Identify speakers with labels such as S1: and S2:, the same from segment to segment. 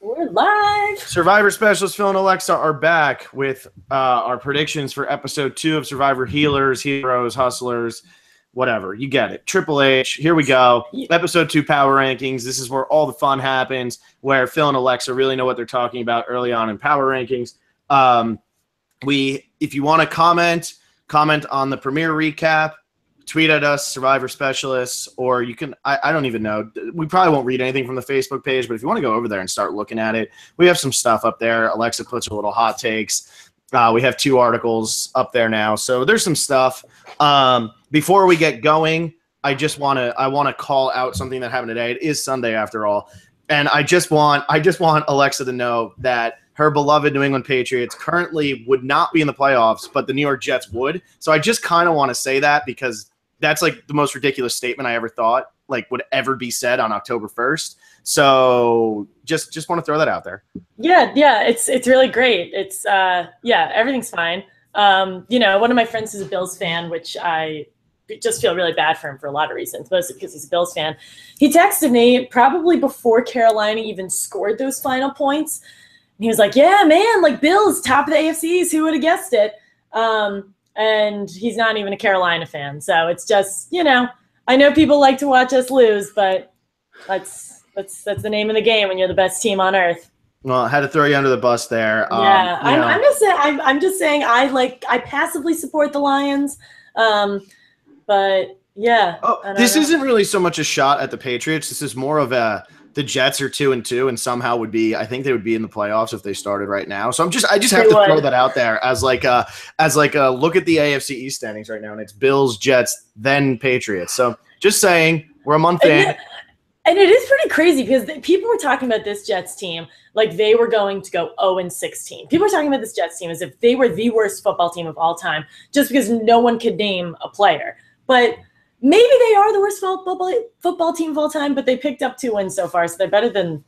S1: We're live.
S2: Survivor Specialist Phil and Alexa are back with our predictions for episode 2 of Survivor Healers, Heroes, Hustlers, whatever. You get it. Triple H. Here we go. Episode 2 Power Rankings. This is where all the fun happens, where Phil and Alexa really know what they're talking about early on in Power Rankings. If you want to comment on the premiere recap, tweet at us, Survivor Specialists, or you can, I don't even know. We probably won't read anything from the Facebook page, but if you want to go over there and start looking at it, we have some stuff up there. Alexa puts her little hot takes. We have 2 articles up there now. So there's some stuff. Before we get going, I want to call out something that happened today. It is Sunday after all. And I just want Alexa to know that her beloved New England Patriots currently would not be in the playoffs, but the New York Jets would. So I just kind of want to say that because that's like the most ridiculous statement I ever thought like would ever be said on October 1st. So just want to throw that out there.
S1: Yeah, it's really great. It's everything's fine. One of my friends is a Bills fan, which I just feel really bad for him for a lot of reasons, mostly because he's a Bills fan. He texted me probably before Carolina even scored those final points. And he was like, yeah, man, like Bills, top of the AFCs, who would have guessed it? And he's not even a Carolina fan. So it's just, I know people like to watch us lose, but that's the name of the game when you're the best team on earth.
S2: Well, I had to throw you under the bus there.
S1: Yeah, I'm just saying I passively support the Lions. But yeah.
S2: This isn't really so much a shot at the Patriots. This is more of the Jets are 2-2 and somehow I think they would be in the playoffs if they started right now. So I just have to throw that out there as like a look at the AFC East standings right now, and it's Bills, Jets, then Patriots. So just saying, we're a month in.
S1: And it is pretty crazy because people were talking about this Jets team like they were going to go 0-16. People were talking about this Jets team as if they were the worst football team of all time just because no one could name a player. But maybe they are the worst football team of all time, but they picked up 2 wins so far, so they're better than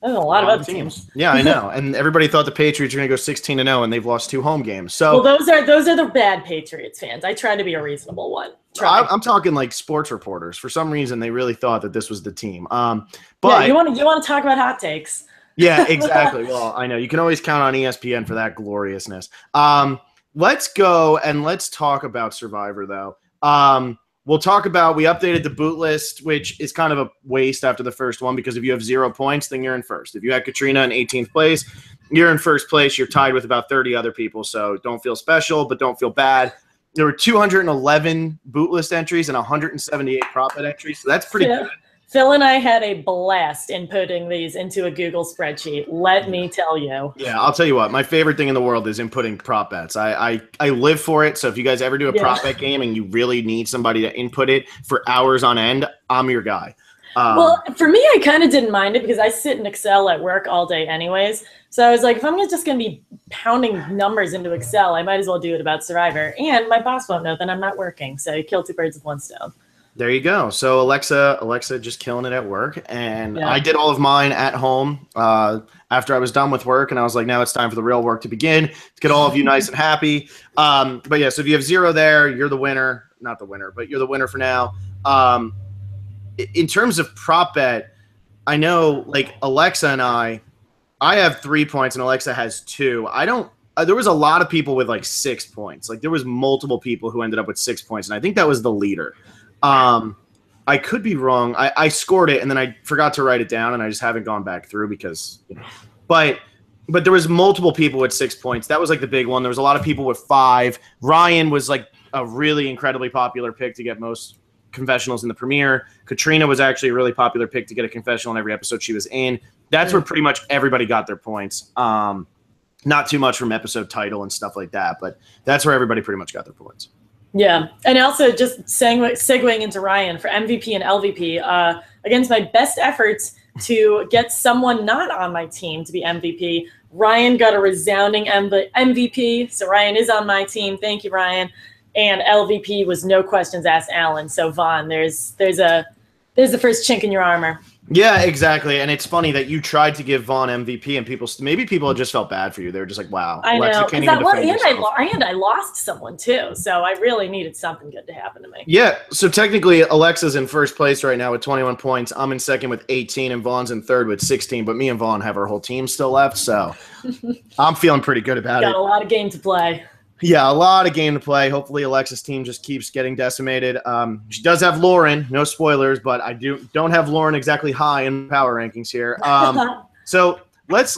S1: a lot of other teams.
S2: Yeah, I know. And everybody thought the Patriots were going to go 16-0, and they've lost 2 home games. So
S1: those are the bad Patriots fans. I try to be a reasonable one.
S2: I'm talking like sports reporters. For some reason, they really thought that this was the team. But
S1: yeah, you want to talk about hot takes?
S2: Yeah, exactly. Well, I know you can always count on ESPN for that gloriousness. Let's go and let's talk about Survivor, though. We'll talk about, we updated the boot list, which is kind of a waste after the first one because if you have 0 points, then you're in first. If you had Katrina in 18th place, you're in first place. You're tied with about 30 other people, so don't feel special, but don't feel bad. There were 211 boot list entries and 178 prop bet entries, so that's pretty good.
S1: Phil and I had a blast inputting these into a Google spreadsheet. Let me tell you.
S2: Yeah, I'll tell you what. My favorite thing in the world is inputting prop bets. I live for it. So if you guys ever do a prop bet game and you really need somebody to input it for hours on end, I'm your guy.
S1: Well, for me, I kind of didn't mind it because I sit in Excel at work all day anyways. So I was like, if I'm just going to be pounding numbers into Excel, I might as well do it about Survivor. And my boss won't know that I'm not working. So you kill 2 birds with 1 stone.
S2: There you go. So Alexa just killing it at work. And I did all of mine at home after I was done with work. And I was like, now it's time for the real work to begin to get all of you nice and happy. But yeah, so if you have 0 there, you're the winner. Not the winner, but you're the winner for now. In terms of prop bet, I know like Alexa and I have 3 points and Alexa has 2. There was a lot of people with like 6 points. Like there was multiple people who ended up with 6 points. And I think that was the leader. I could be wrong. I scored it and then I forgot to write it down and I just haven't gone back through because, but there was multiple people with 6 points. That was like the big one. There was a lot of people with 5. Ryan was like a really incredibly popular pick to get most confessionals in the premiere. Katrina was actually a really popular pick to get a confessional in every episode she was in. That's where pretty much everybody got their points. Not too much from episode title and stuff like that, but that's where everybody pretty much got their points.
S1: Yeah, and also just segueing into Ryan for MVP and LVP, against my best efforts to get someone not on my team to be MVP, Ryan got a resounding MVP, so Ryan is on my team. Thank you, Ryan. And LVP was no questions asked Alan. So Vaughn, there's the first chink in your armor.
S2: Yeah, exactly. And it's funny that you tried to give Vaughn MVP and maybe people just felt bad for you. They were just like, wow,
S1: I
S2: Alexa
S1: know,
S2: can't
S1: because
S2: even defend
S1: and I lost someone too, so I really needed something good to happen to me.
S2: Yeah, so technically Alexa's in first place right now with 21 points. I'm in second with 18, and Vaughn's in third with 16. But me and Vaughn have our whole team still left, so I'm feeling pretty good about
S1: Got
S2: it.
S1: a lot of game to play.
S2: Yeah, a lot of game to play. Hopefully Alexa's team just keeps getting decimated. She does have Lauren, no spoilers, but I don't have Lauren exactly high in power rankings here. So let's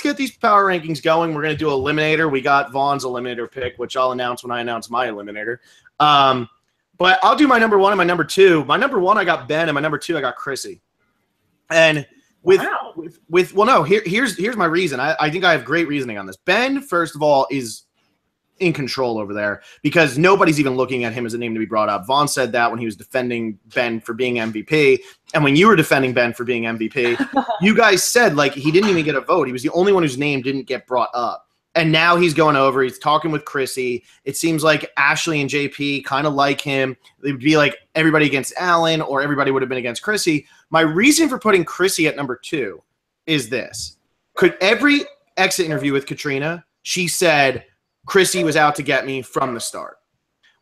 S2: get these power rankings going. We're gonna do Eliminator. We got Vaughn's Eliminator pick, which I'll announce when I announce my Eliminator. But I'll do my number one and my number two. My number one, I got Ben, and my number two, I got Chrissy. And here's my reason. I think I have great reasoning on this. Ben, first of all, is in control over there because nobody's even looking at him as a name to be brought up. Vaughn said that when he was defending Ben for being MVP. And when you were defending Ben for being MVP, you guys said like he didn't even get a vote. He was the only one whose name didn't get brought up. And now he's going over. He's talking with Chrissy. It seems like Ashley and JP kind of like him. It would be like everybody against Alan or everybody would have been against Chrissy. My reason for putting Chrissy at number two is this. Could every exit interview with Katrina, she said, Chrissy was out to get me from the start.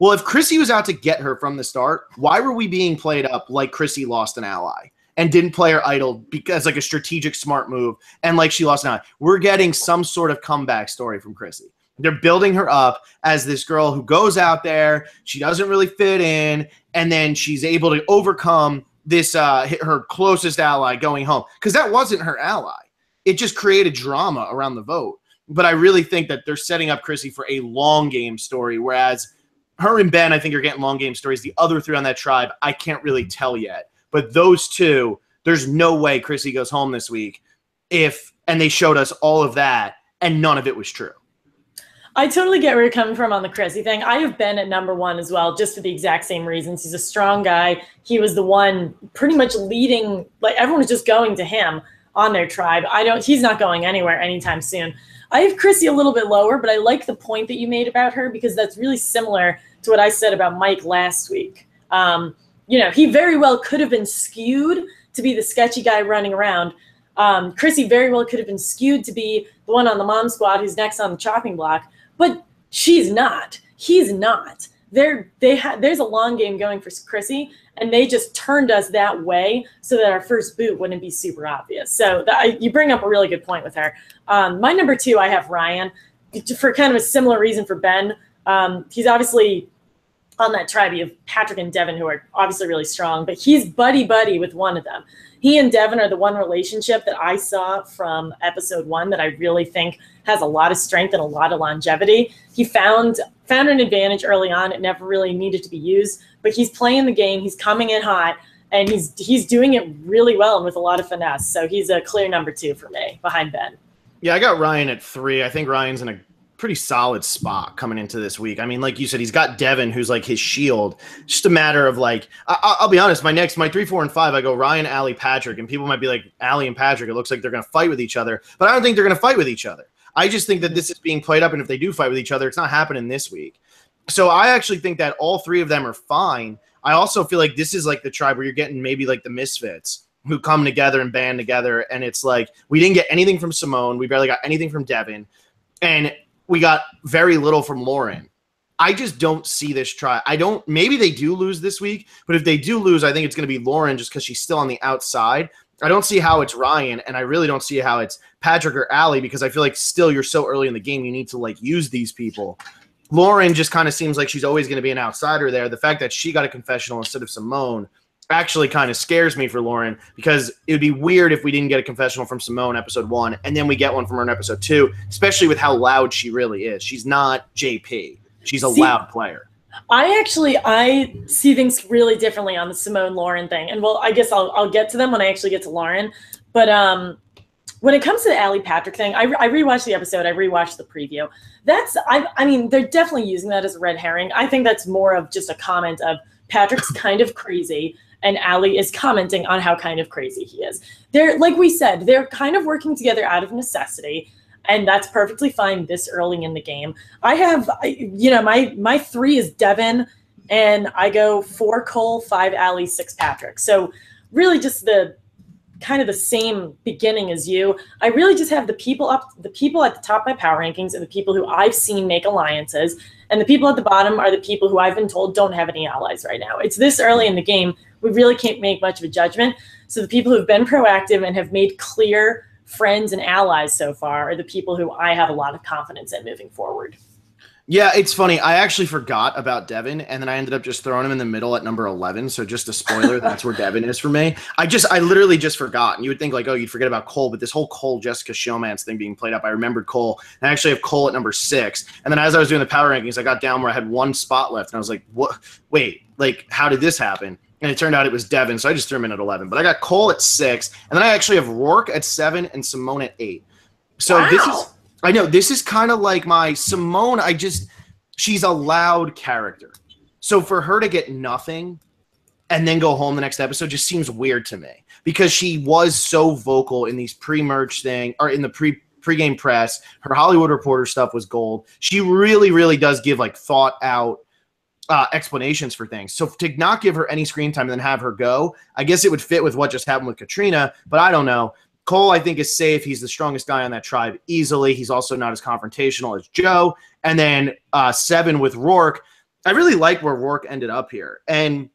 S2: Well, if Chrissy was out to get her from the start, why were we being played up like Chrissy lost an ally and didn't play her idol because like a strategic smart move and like she lost an ally? We're getting some sort of comeback story from Chrissy. They're building her up as this girl who goes out there, she doesn't really fit in, and then she's able to overcome this her closest ally going home because that wasn't her ally. It just created drama around the vote. But I really think that they're setting up Chrissy for a long game story, whereas her and Ben, I think, are getting long game stories. The other three on that tribe, I can't really tell yet. But those two, there's no way Chrissy goes home this week and they showed us all of that, and none of it was true.
S1: I totally get where you're coming from on the Chrissy thing. I have Ben at number one as well, just for the exact same reasons. He's a strong guy. He was the one pretty much leading, like everyone was just going to him on their tribe. He's not going anywhere anytime soon. I have Chrissy a little bit lower, but I like the point that you made about her because that's really similar to what I said about Mike last week. He very well could have been skewed to be the sketchy guy running around. Chrissy very well could have been skewed to be the one on the mom squad who's next on the chopping block, but she's not. He's not. There's a long game going for Chrissy, and they just turned us that way so that our first boot wouldn't be super obvious. So you bring up a really good point with her. My number two, I have Ryan for kind of a similar reason for Ben. He's obviously on that tribe. You have Patrick and Devin, who are obviously really strong, but he's buddy-buddy with one of them. He and Devin are the one relationship that I saw from episode 1 that I really think has a lot of strength and a lot of longevity. He found an advantage early on. It never really needed to be used, but he's playing the game. He's coming in hot, and he's doing it really well and with a lot of finesse. So he's a clear number 2 for me behind Ben.
S2: Yeah, I got Ryan at 3. I think Ryan's in a pretty solid spot coming into this week. I mean, like you said, he's got Devin, who's like his shield. Just a matter of like, I'll be honest, my 3, 4, and 5, I go Ryan, Allie, Patrick, and people might be like, Allie and Patrick, it looks like they're going to fight with each other, but I don't think they're going to fight with each other. I just think that this is being played up, and if they do fight with each other, it's not happening this week. So I actually think that all 3 of them are fine. I also feel like this is like the tribe where you're getting maybe like the misfits who come together and band together, and it's like we didn't get anything from Simone. We barely got anything from Devin, and we got very little from Lauren. I just don't see this tribe. Maybe they do lose this week, but if they do lose, I think it's going to be Lauren just because she's still on the outside. I don't see how it's Ryan, and I really don't see how it's Patrick or Allie because I feel like still you're so early in the game, you need to like use these people. Lauren just kind of seems like she's always going to be an outsider there. The fact that she got a confessional instead of Simone actually kind of scares me for Lauren because it would be weird if we didn't get a confessional from Simone episode 1 and then we get one from her in episode 2, especially with how loud she really is. She's not JP. She's a loud player.
S1: I see things really differently on the Simone Lauren thing. And well, I guess I'll get to them when I actually get to Lauren. But when it comes to the Allie Patrick thing, I rewatched the episode. I rewatched the preview. I mean, they're definitely using that as a red herring. I think that's more of just a comment of Patrick's kind of crazy, and Allie is commenting on how kind of crazy he is. They're, like we said, they're kind of working together out of necessity, and that's perfectly fine this early in the game. I have, my 3 is Devin, and I go 4 Cole, 5 Allie, 6 Patrick. So really just the kind of the same beginning as you. I really just have the people at the top of my power rankings are the people who I've seen make alliances, and the people at the bottom are the people who I've been told don't have any allies right now. It's this early in the game. We really can't make much of a judgment. So the people who've been proactive and have made clear friends and allies so far are the people who I have a lot of confidence in moving forward.
S2: Yeah, it's funny. I actually forgot about Devin, and then I ended up just throwing him in the middle at number 11. So just a spoiler, that's where Devin is for me. I literally just forgot. And you would think like, oh, you'd forget about Cole, but this whole Cole Jessica Showmance thing being played up, I remembered Cole. And I actually have Cole at number 6. And then as I was doing the power rankings, I got down where I had 1 spot left, and I was like, what? Wait, like how did this happen? And it turned out it was Devin, so I just threw him in at 11. But I got Cole at 6, and then I actually have Rourke at 7 and Simone at 8. So
S1: wow.
S2: this is kind of like my Simone. She's a loud character. So for her to get nothing and then go home the next episode just seems weird to me, because she was so vocal in these pre-merge thing, or in the pre-game press. Her Hollywood Reporter stuff was gold. She really, really does give like thought out explanations for things. So to not give her any screen time and then have her go, I guess it would fit with what just happened with Katrina, but I don't know. Cole, I think, is safe. He's the strongest guy on that tribe easily. He's also not as confrontational as Joe. And then 7 with Rourke. I really like where Rourke ended up here. And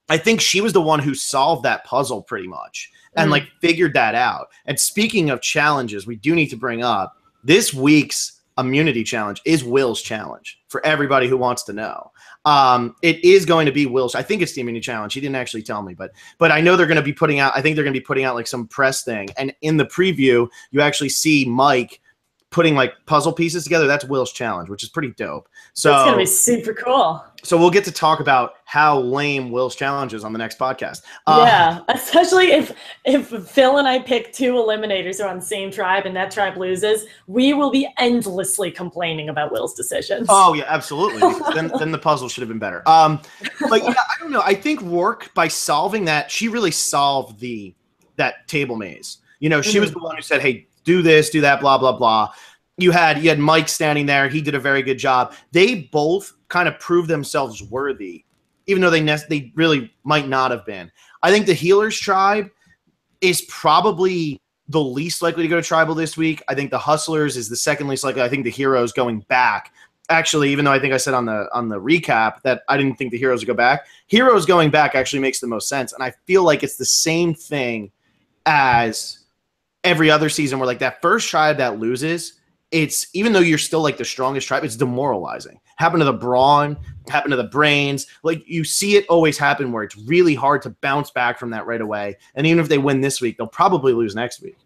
S2: I think she was the one who solved that puzzle pretty much and like figured that out. And speaking of challenges, we do need to bring up this week's immunity challenge is Will's challenge for everybody who wants to know. It is going to be Will's. I think it's the immunity challenge. He didn't actually tell me, but I know they're going to be putting out, I think they're going to be putting out like some press thing. And in the preview, you actually see Mike putting like puzzle pieces together. That's Will's challenge, which is pretty dope. So
S1: it's going to be super cool.
S2: So we'll get to talk about how lame Will's challenge is on the next podcast.
S1: Yeah, especially if Phil and I pick 2 eliminators who are on the same tribe and that tribe loses, we will be endlessly complaining about Will's decisions.
S2: Oh yeah, absolutely. then the puzzle should have been better. But yeah, I don't know. I think Rourke, by solving that, she really solved that table maze. You know, she was the one who said, "Hey, do this, do that, blah blah blah." You had Mike standing there. He did a very good job. They both kind of proved themselves worthy, even though they really might not have been. I think the Healers tribe is probably the least likely to go to tribal this week. I think the Hustlers is the second least likely. I think the Heroes going back. Actually, even though I think I said on the recap that I didn't think the Heroes would go back, Heroes going back actually makes the most sense. And I feel like it's the same thing as every other season where like that first tribe that loses, it's, even though you're still like the strongest tribe, it's demoralizing. Happened to the Brawn, happened to the Brains. Like you see it always happen where it's really hard to bounce back from that right away. And even if they win this week, they'll probably lose next week.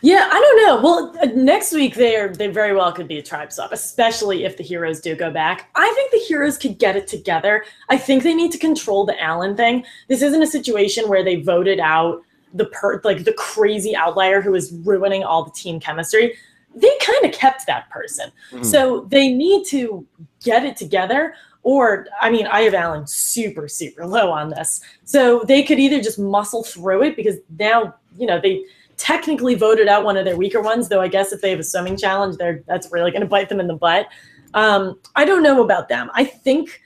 S1: Yeah, I don't know. Well, next week they very well could be a tribe swap, especially if the Heroes do go back. I think the Heroes could get it together. I think they need to control the Allen thing. This isn't a situation where they voted out the crazy outlier who was ruining all the team chemistry. They kind of kept that person. So they need to get it together, or, I mean, I have Allen super, super low on this. So they could either just muscle through it, because now, they technically voted out one of their weaker ones, though I guess if they have a swimming challenge, that's really going to bite them in the butt. I don't know about them. I think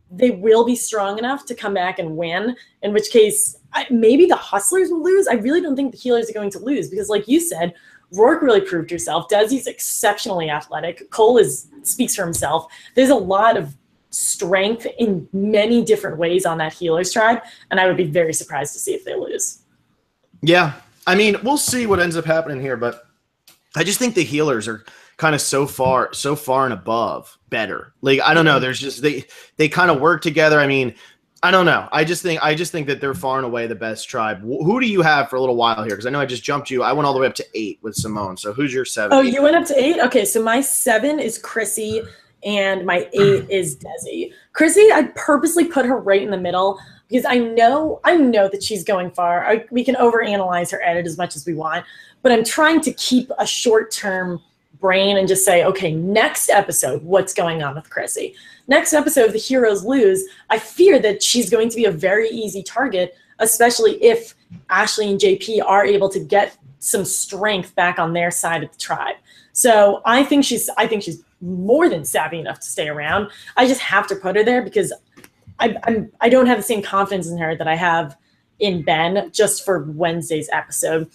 S1: they will be strong enough to come back and win, in which case maybe the Hustlers will lose. I really don't think the Healers are going to lose, because like you said, Rourke really proved herself. Desi's exceptionally athletic. Cole speaks for himself. There's a lot of strength in many different ways on that Healers tribe, and I would be very surprised to see if they lose. Yeah,
S2: I mean, we'll see what ends up happening here, but I just think the Healers are kind of so far and above better. Like, I don't know. There's just they kind of work together. I mean, I don't know. I just think that they're far and away the best tribe. Who do you have for a little while here? Because I know I just jumped you. I went all the way up to 8 with Simone. So who's your 7?
S1: Oh, you went up to 8? Okay, so my 7 is Chrissy, and my 8 is Desi. Chrissy, I purposely put her right in the middle because I know that she's going far. We can overanalyze her edit as much as we want, but I'm trying to keep a short-term brain and just say, okay, next episode, what's going on with Chrissy? Next episode, if the Heroes lose, I fear that she's going to be a very easy target, especially if Ashley and JP are able to get some strength back on their side of the tribe. So I think she's more than savvy enough to stay around. I just have to put her there because I don't have the same confidence in her that I have in Ben just for Wednesday's episode.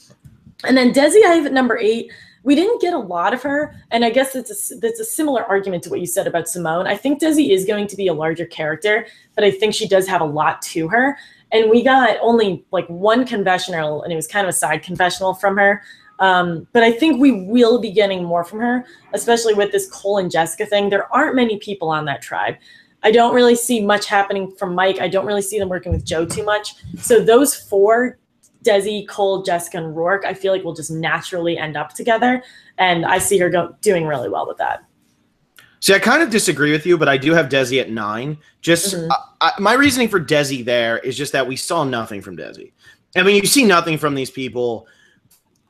S1: And then Desi, I have at number 8. We didn't get a lot of her, and I guess that's a similar argument to what you said about Simone. I think Desi is going to be a larger character, but I think she does have a lot to her. And we got only like one confessional, and it was kind of a side confessional from her. But I think we will be getting more from her, especially with this Cole and Jessica thing. There aren't many people on that tribe. I don't really see much happening from Mike. I don't really see them working with Joe too much. So those 4, Desi, Cole, Jessica, and Rourke, I feel like will just naturally end up together. And I see her doing really well with that.
S2: See, I kind of disagree with you, but I do have Desi at 9. Just my reasoning for Desi there is just that we saw nothing from Desi. I mean, you see nothing from these people.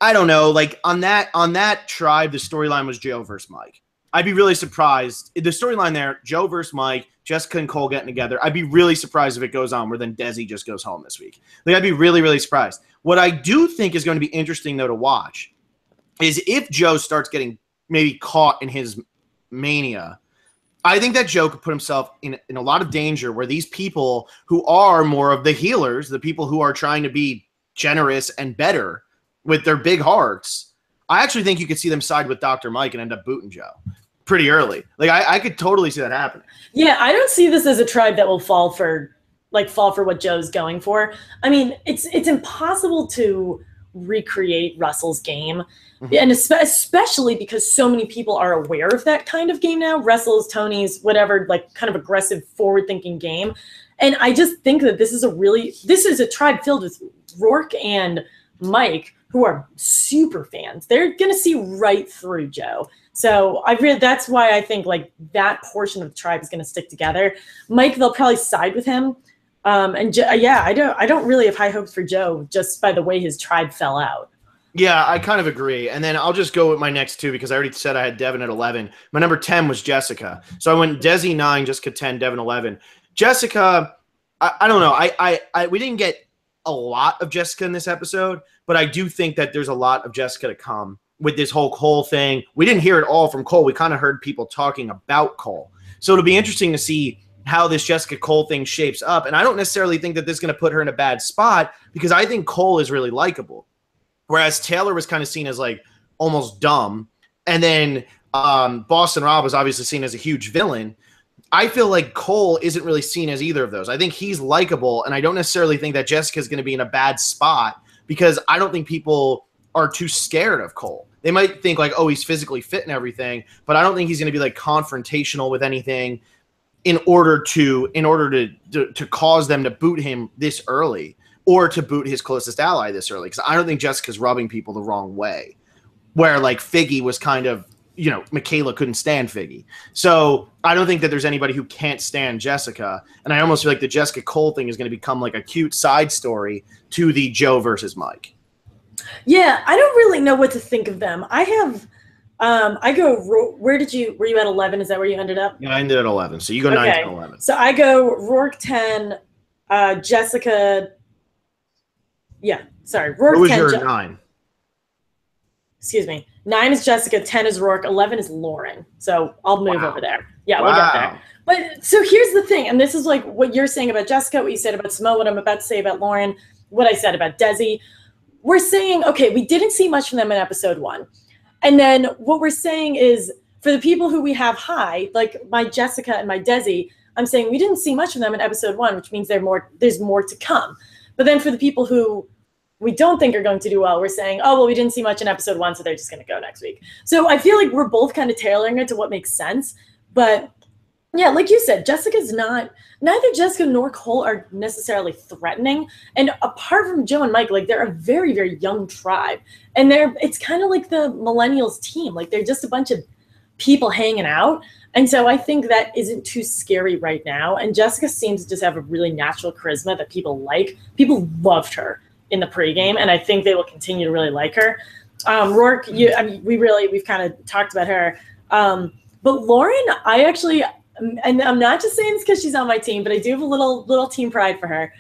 S2: I don't know. Like on that tribe, the storyline was Joe versus Mike. I'd be really surprised. The storyline there, Joe versus Mike, Jessica and Cole getting together. I'd be really surprised if it goes on where then Desi just goes home this week. Like I'd be really, really surprised. What I do think is going to be interesting, though, to watch is if Joe starts getting maybe caught in his mania. I think that Joe could put himself in a lot of danger where these people who are more of the healers, the people who are trying to be generous and better with their big hearts, I actually think you could see them side with Dr. Mike and end up booting Joe pretty early. Like I could totally see that happening. Yeah,
S1: I don't see this as a tribe that will fall for what Joe's going for. I mean, it's impossible to recreate Russell's game. And especially because so many people are aware of that kind of game now. Russell's, Tony's, whatever, like kind of aggressive, forward-thinking game. And I just think that this is a tribe filled with Rourke and Mike, who are super fans. They're going to see right through Joe. So that's why I think like that portion of the tribe is going to stick together. Mike, they'll probably side with him. And I don't really have high hopes for Joe just by the way his tribe fell out.
S2: Yeah, I kind of agree. And then I'll just go with my next 2 because I already said I had Devin at 11. My number 10 was Jessica. So I went Desi 9, Jessica 10, Devin 11. Jessica, I don't know. We didn't get a lot of Jessica in this episode, but I do think that there's a lot of Jessica to come with this whole Cole thing. We didn't hear it all from Cole. We kind of heard people talking about Cole. So it'll be interesting to see how this Jessica Cole thing shapes up. And I don't necessarily think that this is going to put her in a bad spot because I think Cole is really likable. Whereas Taylor was kind of seen as like almost dumb. And then Boston Rob was obviously seen as a huge villain. I feel like Cole isn't really seen as either of those. I think he's likable, and I don't necessarily think that Jessica's going to be in a bad spot because I don't think people are too scared of Cole. They might think like, oh, he's physically fit and everything, but I don't think he's going to be like confrontational with anything in order to cause them to boot him this early or to boot his closest ally this early. Because I don't think Jessica's rubbing people the wrong way, where like Figgy was kind of, Michaela couldn't stand Figgy. So I don't think that there's anybody who can't stand Jessica. And I almost feel like the Jessica Cole thing is going to become like a cute side story to the Joe versus Mike.
S1: Yeah, I don't really know what to think of them. I have, were you at 11? Is that where you ended up?
S2: Yeah, I ended at 11. So you go 9, 10, 11.
S1: So I go Rourke 10, Jessica. Yeah, sorry. Rourke 10.
S2: What was your 9?
S1: Excuse me. 9 is Jessica, 10 is Rourke, 11 is Lauren. So I'll move over there. Yeah, we'll get there. But so here's the thing, and this is like what you're saying about Jessica, what you said about Simone, what I'm about to say about Lauren, what I said about Desi. We're saying, okay, we didn't see much from them in episode 1. And then what we're saying is for the people who we have high, like my Jessica and my Desi, I'm saying we didn't see much of them in episode 1, which means there's more to come. But then for the people who we don't think are going to do well, we're saying, oh, well, we didn't see much in episode 1, so they're just going to go next week. So I feel like we're both kind of tailoring it to what makes sense. But yeah, like you said, neither Jessica nor Cole are necessarily threatening. And apart from Joe and Mike, like they're a very, very young tribe. And it's kind of like the millennials team. Like they're just a bunch of people hanging out. And so I think that isn't too scary right now. And Jessica seems to just have a really natural charisma that people like. People loved her in the pregame, and I think they will continue to really like her. Rourke, we've kind of talked about her. But Lauren, and I'm not just saying this because she's on my team, but I do have a little team pride for her.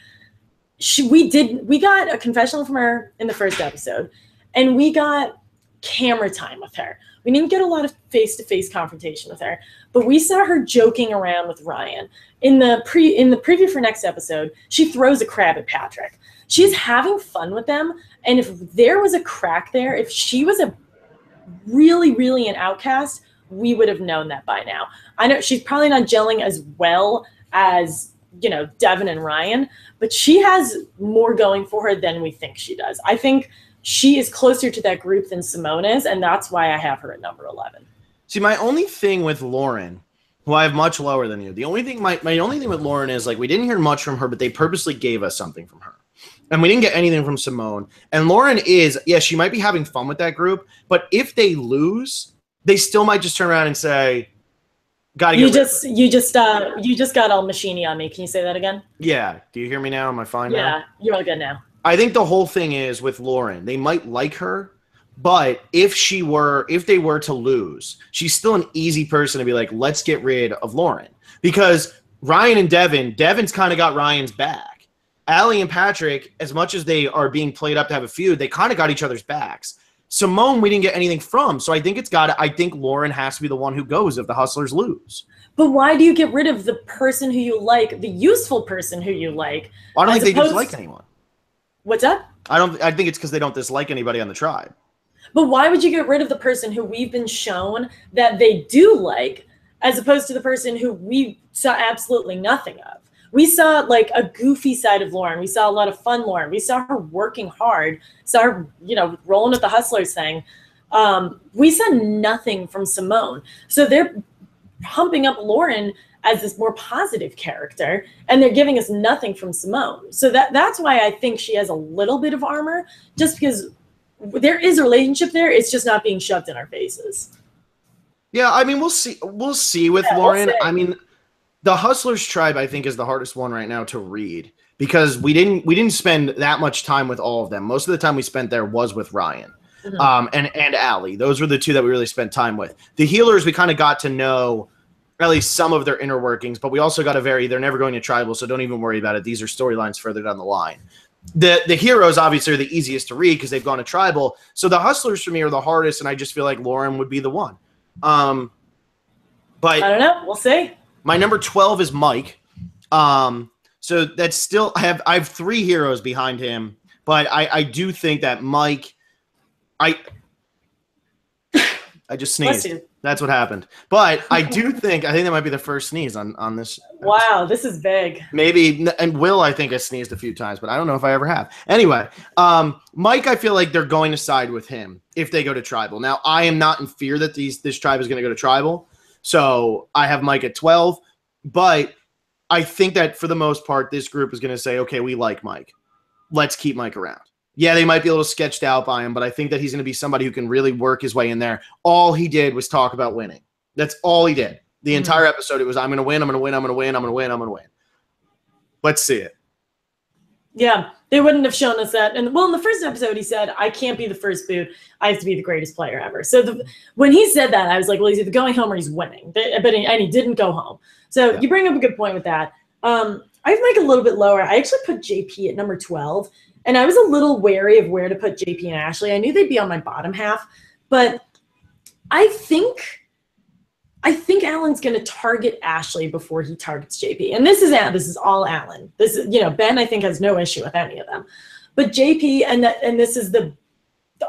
S1: We got a confessional from her in the first episode, and we got camera time with her. We didn't get a lot of face-to-face confrontation with her, but we saw her joking around with Ryan. In the preview for next episode, she throws a crab at Patrick. She's having fun with them, and if there was a crack there, if she was a really, really an outcast, we would have known that by now. I know she's probably not gelling as well as, you know, Devin and Ryan, but she has more going for her than we think she does. I think she is closer to that group than Simone is, and that's why I have her at number 11.
S2: See, my only thing with Lauren, who I have much lower than you, the only thing my only thing with Lauren is, like, we didn't hear much from her, but they purposely gave us something from her. And we didn't get anything from Simone. And Lauren is, yeah, she might be having fun with that group, but if they lose, they still might just turn around and say, "Gotta get
S1: you just got all machiny on me. Can you say that again?"
S2: Yeah. Do you hear me now? Am I fine now?
S1: Yeah, you're all good now.
S2: I think the whole thing is with Lauren, they might like her, but if they were to lose, she's still an easy person to be like, let's get rid of Lauren. Because Ryan and Devin's kind of got Ryan's back. Allie and Patrick, as much as they are being played up to have a feud, they kind of got each other's backs. Simone, we didn't get anything from, so I think Lauren has to be the one who goes if the Hustlers lose.
S1: But why do you get rid of the person who you like, the useful person who you like?
S2: I don't think they dislike anyone.
S1: What's up?
S2: I think it's because they don't dislike anybody on the tribe.
S1: But why would you get rid of the person who we've been shown that they do like, as opposed to the person who we saw absolutely nothing of? We saw like a goofy side of Lauren. We saw a lot of fun Lauren. We saw her working hard. Saw her, you know, rolling with the Hustlers thing. We saw nothing from Simone. So they're pumping up Lauren as this more positive character, and they're giving us nothing from Simone. So that's why I think she has a little bit of armor, just because there is a relationship there. It's just not being shoved in our faces.
S2: Yeah, I mean, we'll see with Lauren. We'll see. I mean, the Hustlers tribe, I think, is the hardest one right now to read because we didn't spend that much time with all of them. Most of the time we spent there was with Ryan, and Allie. Those were the two that we really spent time with. The healers, we kind of got to know at least some of their inner workings, but we also got they're never going to tribal, so don't even worry about it. These are storylines further down the line. The heroes obviously are the easiest to read because they've gone to tribal. So the Hustlers for me are the hardest, and I just feel like Lauren would be the one. But
S1: I don't know. We'll see.
S2: My number 12 is Mike. So that's still I have 3 heroes behind him, but I do think that Mike. I just sneezed. That's what happened. But I think that might be the first sneeze on this.
S1: Wow, this is big.
S2: Maybe, and Will, I think, has sneezed a few times, but I don't know if I ever have. Anyway, Mike, I feel like they're going to side with him if they go to tribal. Now, I am not in fear that this tribe is going to go to tribal, so I have Mike at 12. But I think that for the most part, this group is going to say, okay, we like Mike. Let's keep Mike around. Yeah, they might be a little sketched out by him, but I think that he's going to be somebody who can really work his way in there. All he did was talk about winning. That's all he did. The entire episode, it was, I'm going to win, I'm going to win, I'm going to win, I'm going to win, I'm going to win. Let's see it.
S1: Yeah, they wouldn't have shown us that. And well, in the first episode, he said, I can't be the first boot. I have to be the greatest player ever. So when he said that, I was like, well, he's either going home or he's winning. And he didn't go home. So you bring up a good point with that. I have Mike a little bit lower. I actually put JP at number 12. And I was a little wary of where to put JP and Ashley. I knew they'd be on my bottom half, but I think Alan's going to target Ashley before he targets JP. And this is all Alan. This is, Ben, I think, has no issue with any of them. But JP, and this is the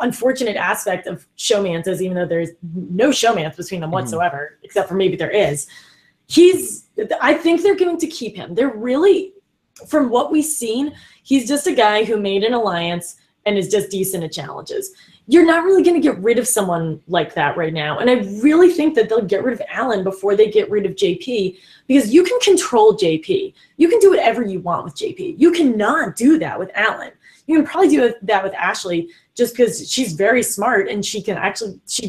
S1: unfortunate aspect of showmances, even though there's no showmance between them whatsoever, except for maybe there is. I think they're going to keep him. They're really, from what we've seen, he's just a guy who made an alliance and is just decent at challenges. You're not really going to get rid of someone like that right now. And I really think that they'll get rid of Alan before they get rid of JP, because you can control JP. You can do whatever you want with JP. You cannot do that with Alan. You can probably do that with Ashley just because she's very smart and she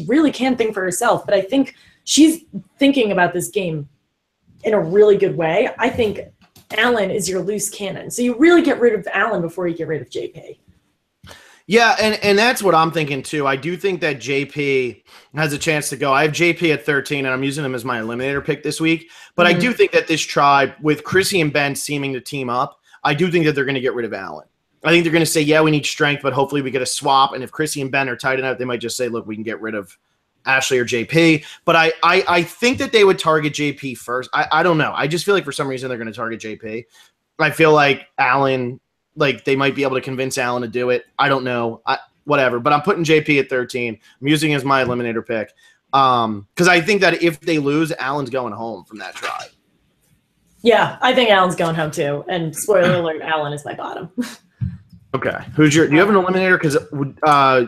S1: really can think for herself. But I think she's thinking about this game in a really good way. I think Alan is your loose cannon. So you really get rid of Alan before you get rid of JP.
S2: Yeah, and that's what I'm thinking too. I do think that JP has a chance to go. I have JP at 13, and I'm using him as my Eliminator pick this week. But I do think that this tribe, with Chrissy and Ben seeming to team up, I do think that they're going to get rid of Alan. I think they're going to say, yeah, we need strength, but hopefully we get a swap. And if Chrissy and Ben are tight enough, they might just say, look, we can get rid of Ashley or JP. But I think that they would target JP first. I don't know. I just feel like for some reason they're going to target JP. I feel like Alan, like they might be able to convince Alan to do it. I don't know. Whatever. But I'm putting JP at 13. I'm using him as my eliminator pick. Because I think that if they lose, Alan's going home from that tribe.
S1: Yeah, I think Alan's going home too. And spoiler alert, Alan is my bottom.
S2: Okay. Do you have an eliminator? Because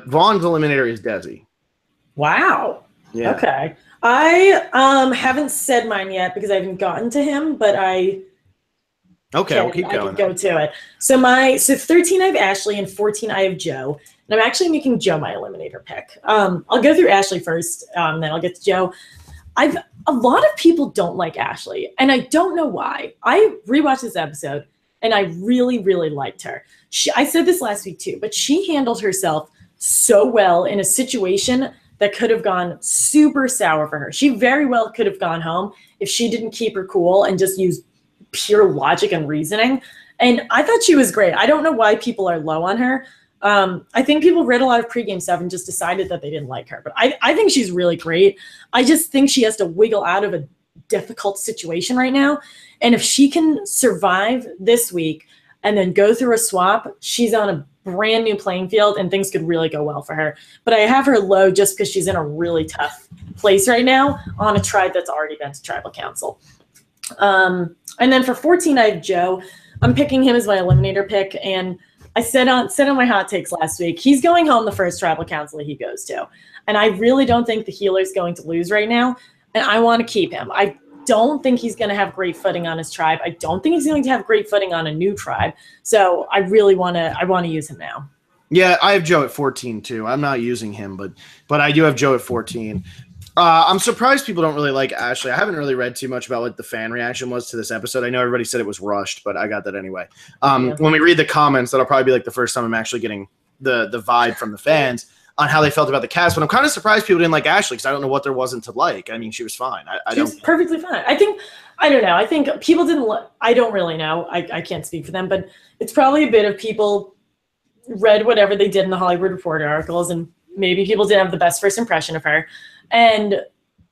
S2: Vaughn's eliminator is Desi. Wow.
S1: Yeah. Okay. I haven't said mine yet because I haven't gotten to him, but
S2: we'll keep going.
S1: Go to it. So 13 I have Ashley and 14 I have Joe. And I'm actually making Joe my eliminator pick. I'll go through Ashley first, then I'll get to Joe. A lot of people don't like Ashley, and I don't know why. I rewatched this episode, and I really, really liked her. I said this last week too, but she handled herself so well in a situation that could have gone super sour for her. She very well could have gone home if she didn't keep her cool and just use pure logic and reasoning. And I thought she was great. I don't know why people are low on her. I think people read a lot of pregame stuff and just decided that they didn't like her. But I think she's really great. I just think she has to wiggle out of a difficult situation right now. And if she can survive this week and then go through a swap, she's on a brand new playing field and things could really go well for her. But I have her low just because she's in a really tough place right now on a tribe that's already been to tribal council. And then for 14, I have Joe. I'm picking him as my eliminator pick. And I said on my hot takes last week, he's going home the first tribal council he goes to. And I really don't think the healer's going to lose right now. And I want to keep him. I don't think he's going to have great footing on his tribe. I don't think he's going to have great footing on a new tribe. So I really want to use him now.
S2: Yeah, I have Joe at 14 too. I'm not using him, but I do have Joe at 14. I'm surprised people don't really like Ashley. I haven't really read too much about what the fan reaction was to this episode. I know everybody said it was rushed, but I got that anyway. When we read the comments, that'll probably be like the first time I'm actually getting the vibe from the fans on how they felt about the cast. But I'm kind of surprised people didn't like Ashley because I don't know what there wasn't to like. I mean, she was fine.
S1: She was perfectly fine. I don't know. I think people didn't I don't really know. I can't speak for them, but it's probably a bit of people read whatever they did in the Hollywood Reporter articles, and maybe people didn't have the best first impression of her. And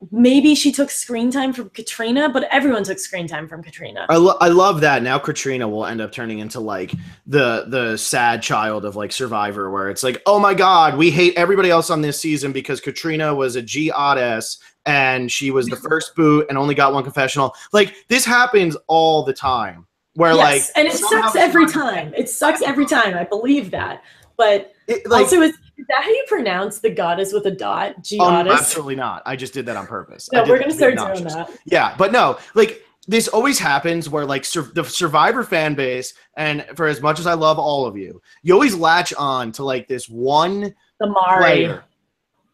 S1: maybe she took screen time from Katrina, but everyone took screen time from Katrina.
S2: I love that. Now Katrina will end up turning into like the sad child of like Survivor, where it's like, oh my God, we hate everybody else on this season because Katrina was a G-oddess and she was the first boot and only got one confessional. Like this happens all the time. Where
S1: yes, and it sucks every time. It sucks every time. I believe that. But also, is that how you pronounce the goddess with a dot? Goddess?
S2: Absolutely not. I just did that on purpose.
S1: No, we're going to start doing that.
S2: Yeah, but no, like this always happens where like the Survivor fan base, and for as much as I love all of you, you always latch on to like this one player.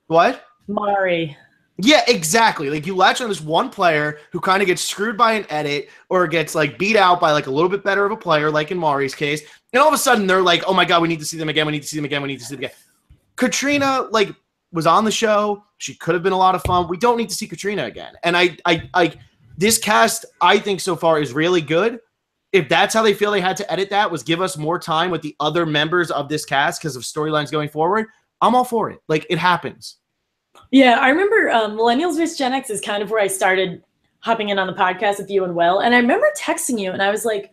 S2: What?
S1: Mari.
S2: Yeah, exactly. Like you latch on this one player who kind of gets screwed by an edit or gets like beat out by like a little bit better of a player, like in Mari's case. And all of a sudden they're like, oh my God, we need to see them again. We need to see them again. We need to see them again. Katrina like was on the show. She could have been a lot of fun. We don't need to see Katrina again. And I this cast, I think so far is really good. If that's how they feel they had to edit that, was give us more time with the other members of this cast because of storylines going forward, I'm all for it. Like it happens.
S1: Yeah, I remember Millennials vs. Gen X is kind of where I started hopping in on the podcast with you and Will. And I remember texting you and I was like,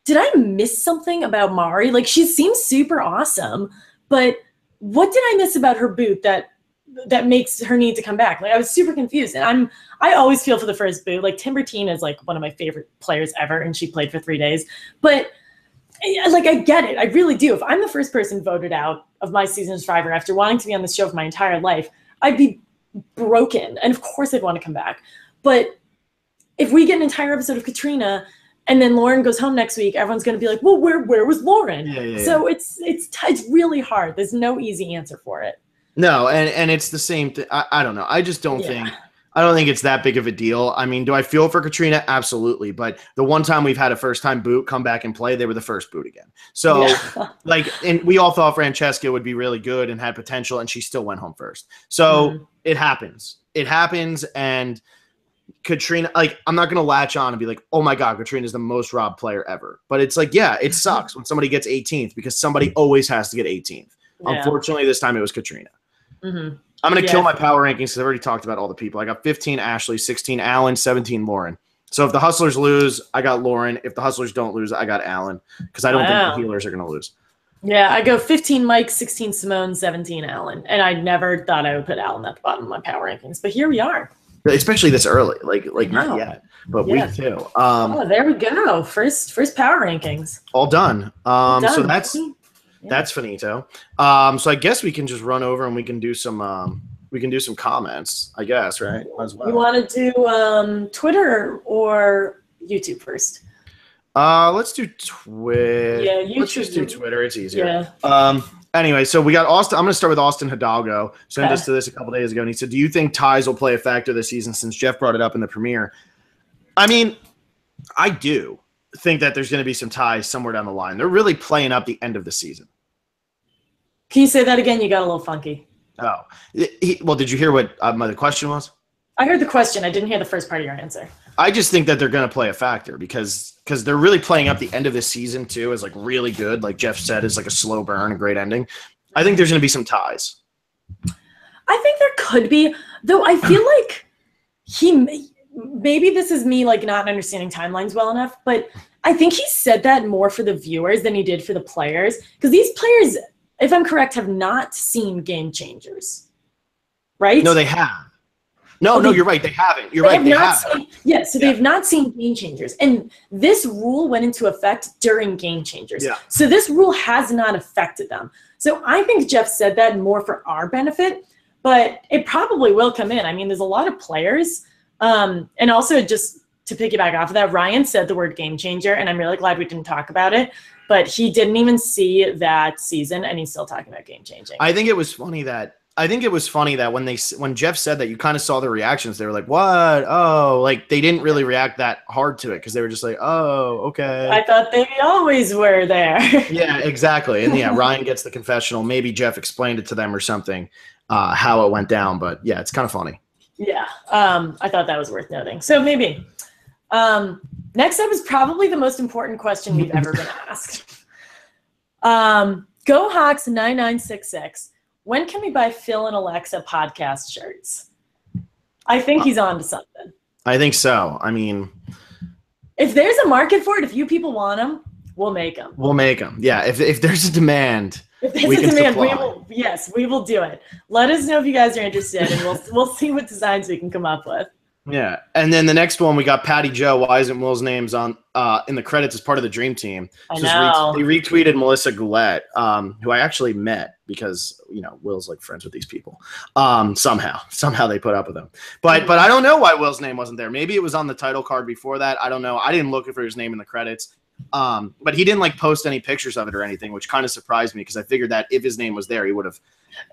S1: did I miss something about Mari? Like she seems super awesome, but what did I miss about her boot that makes her need to come back? Like I was super confused. And I always feel for the first boot. Like Timbertine is like one of my favorite players ever and she played for 3 days. But like I get it. I really do. If I'm the first person voted out of my season of Survivor after wanting to be on the show for my entire life, I'd be broken. And of course I'd want to come back. But if we get an entire episode of Katrina and then Lauren goes home next week, everyone's going to be like, well, where was Lauren?
S2: Yeah.
S1: So it's really hard. There's no easy answer for it.
S2: No. And it's the same thing. I don't know. I just don't I don't think it's that big of a deal. I mean, do I feel for Katrina? Absolutely. But the one time we've had a first-time boot come back and play, they were the first boot again. So, and we all thought Francesca would be really good and had potential, and she still went home first. So it happens. It happens, and Katrina, like, I'm not going to latch on and be like, oh my God, Katrina's the most robbed player ever. But it's like, yeah, it sucks when somebody gets 18th because somebody always has to get 18th. Yeah. Unfortunately, this time it was Katrina. I'm going to kill my power rankings because I've already talked about all the people. I got 15 Ashley, 16 Alan, 17 Lauren. So if the Hustlers lose, I got Lauren. If the Hustlers don't lose, I got Alan because I don't think the Healers are going to lose.
S1: Yeah, I go 15 Mike, 16 Simone, 17 Alan. And I never thought I would put Alan at the bottom of my power rankings. But here we are.
S2: Especially this early, like not yet, but week 2.
S1: Oh, there we go. First power rankings.
S2: All done. So that's finito. So I guess we can just run over and we can do some comments, I guess, right? As well.
S1: You want to do Twitter or YouTube first?
S2: Let's do Twitter. Yeah, let's just do Twitter. It's easier. Yeah. Anyway, so we got Austin. I'm going to start with Austin Hidalgo. Sent us to this a couple days ago, and he said, do you think ties will play a factor this season since Jeff brought it up in the premiere? I mean, I do think that there's going to be some ties somewhere down the line. They're really playing up the end of the season.
S1: Can you say that again? You got a little funky.
S2: Oh. Well, did you hear what the question was?
S1: I heard the question. I didn't hear the first part of your answer.
S2: I just think that they're going to play a factor because they're really playing up the end of the season too as like really good. Like Jeff said, it's like a slow burn, a great ending. I think there's going to be some ties.
S1: I think there could be, though. I feel like maybe this is me like not understanding timelines well enough, but I think he said that more for the viewers than he did for the players because these players, if I'm correct, have not seen Game Changers, right?
S2: No, they have. No, you're right. They haven't. You're right. They haven't.
S1: So they've not seen Game Changers. And this rule went into effect during Game Changers. Yeah. So this rule has not affected them. So I think Jeff said that more for our benefit, but it probably will come in. I mean, there's a lot of players. And also just to piggyback off of that, Ryan said the word Game Changer, and I'm really glad we didn't talk about it. But he didn't even see that season, and he's still talking about game changing.
S2: I think it was funny that when Jeff said that, you kind of saw their reactions. They were like, "What? Oh!" Like they didn't really react that hard to it because they were just like, "Oh, okay."
S1: I thought they always were there.
S2: Yeah, exactly. And yeah, Ryan gets the confessional. Maybe Jeff explained it to them or something, how it went down. But yeah, it's kind of funny.
S1: Yeah, I thought that was worth noting. So maybe. Next up is probably the most important question we've ever been asked. GoHawks9966. When can we buy Phil and Alexa podcast shirts? I think he's on to something.
S2: I think so. I mean,
S1: if there's a market for it, if you people want them, we'll make them.
S2: We'll make them. Yeah. If there's a demand,
S1: we will do it. Let us know if you guys are interested, and we'll see what designs we can come up with.
S2: Yeah, and then the next one we got Patty Joe. Why isn't Will's names on in the credits as part of the Dream Team?
S1: I know.
S2: They retweeted Melissa Goulet, who I actually met because Will's like friends with these people. Somehow they put up with him. But I don't know why Will's name wasn't there. Maybe it was on the title card before that. I don't know. I didn't look for his name in the credits. But he didn't like post any pictures of it or anything, which kind of surprised me because I figured that if his name was there, he would have.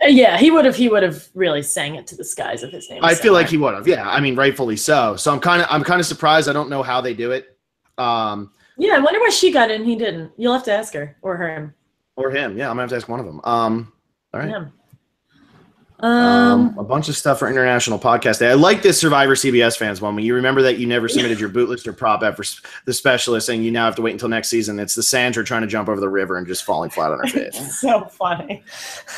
S1: Yeah, he would have really sang it to the skies if his name was
S2: I feel like he would have. Yeah, I mean, rightfully so. So I'm kind of surprised. I don't know how they do it.
S1: Yeah, I wonder why she got it and he didn't. You'll have to ask her or him.
S2: Or him. Yeah, I'm gonna have to ask one of them. All right.
S1: Yeah.
S2: A bunch of stuff for International Podcast Day. I like this Survivor CBS fans one. When you remember that you never submitted your boot list or prop bet for the specialist, and you now have to wait until next season. It's the Sandra trying to jump over the river and just falling flat on her face.
S1: So funny.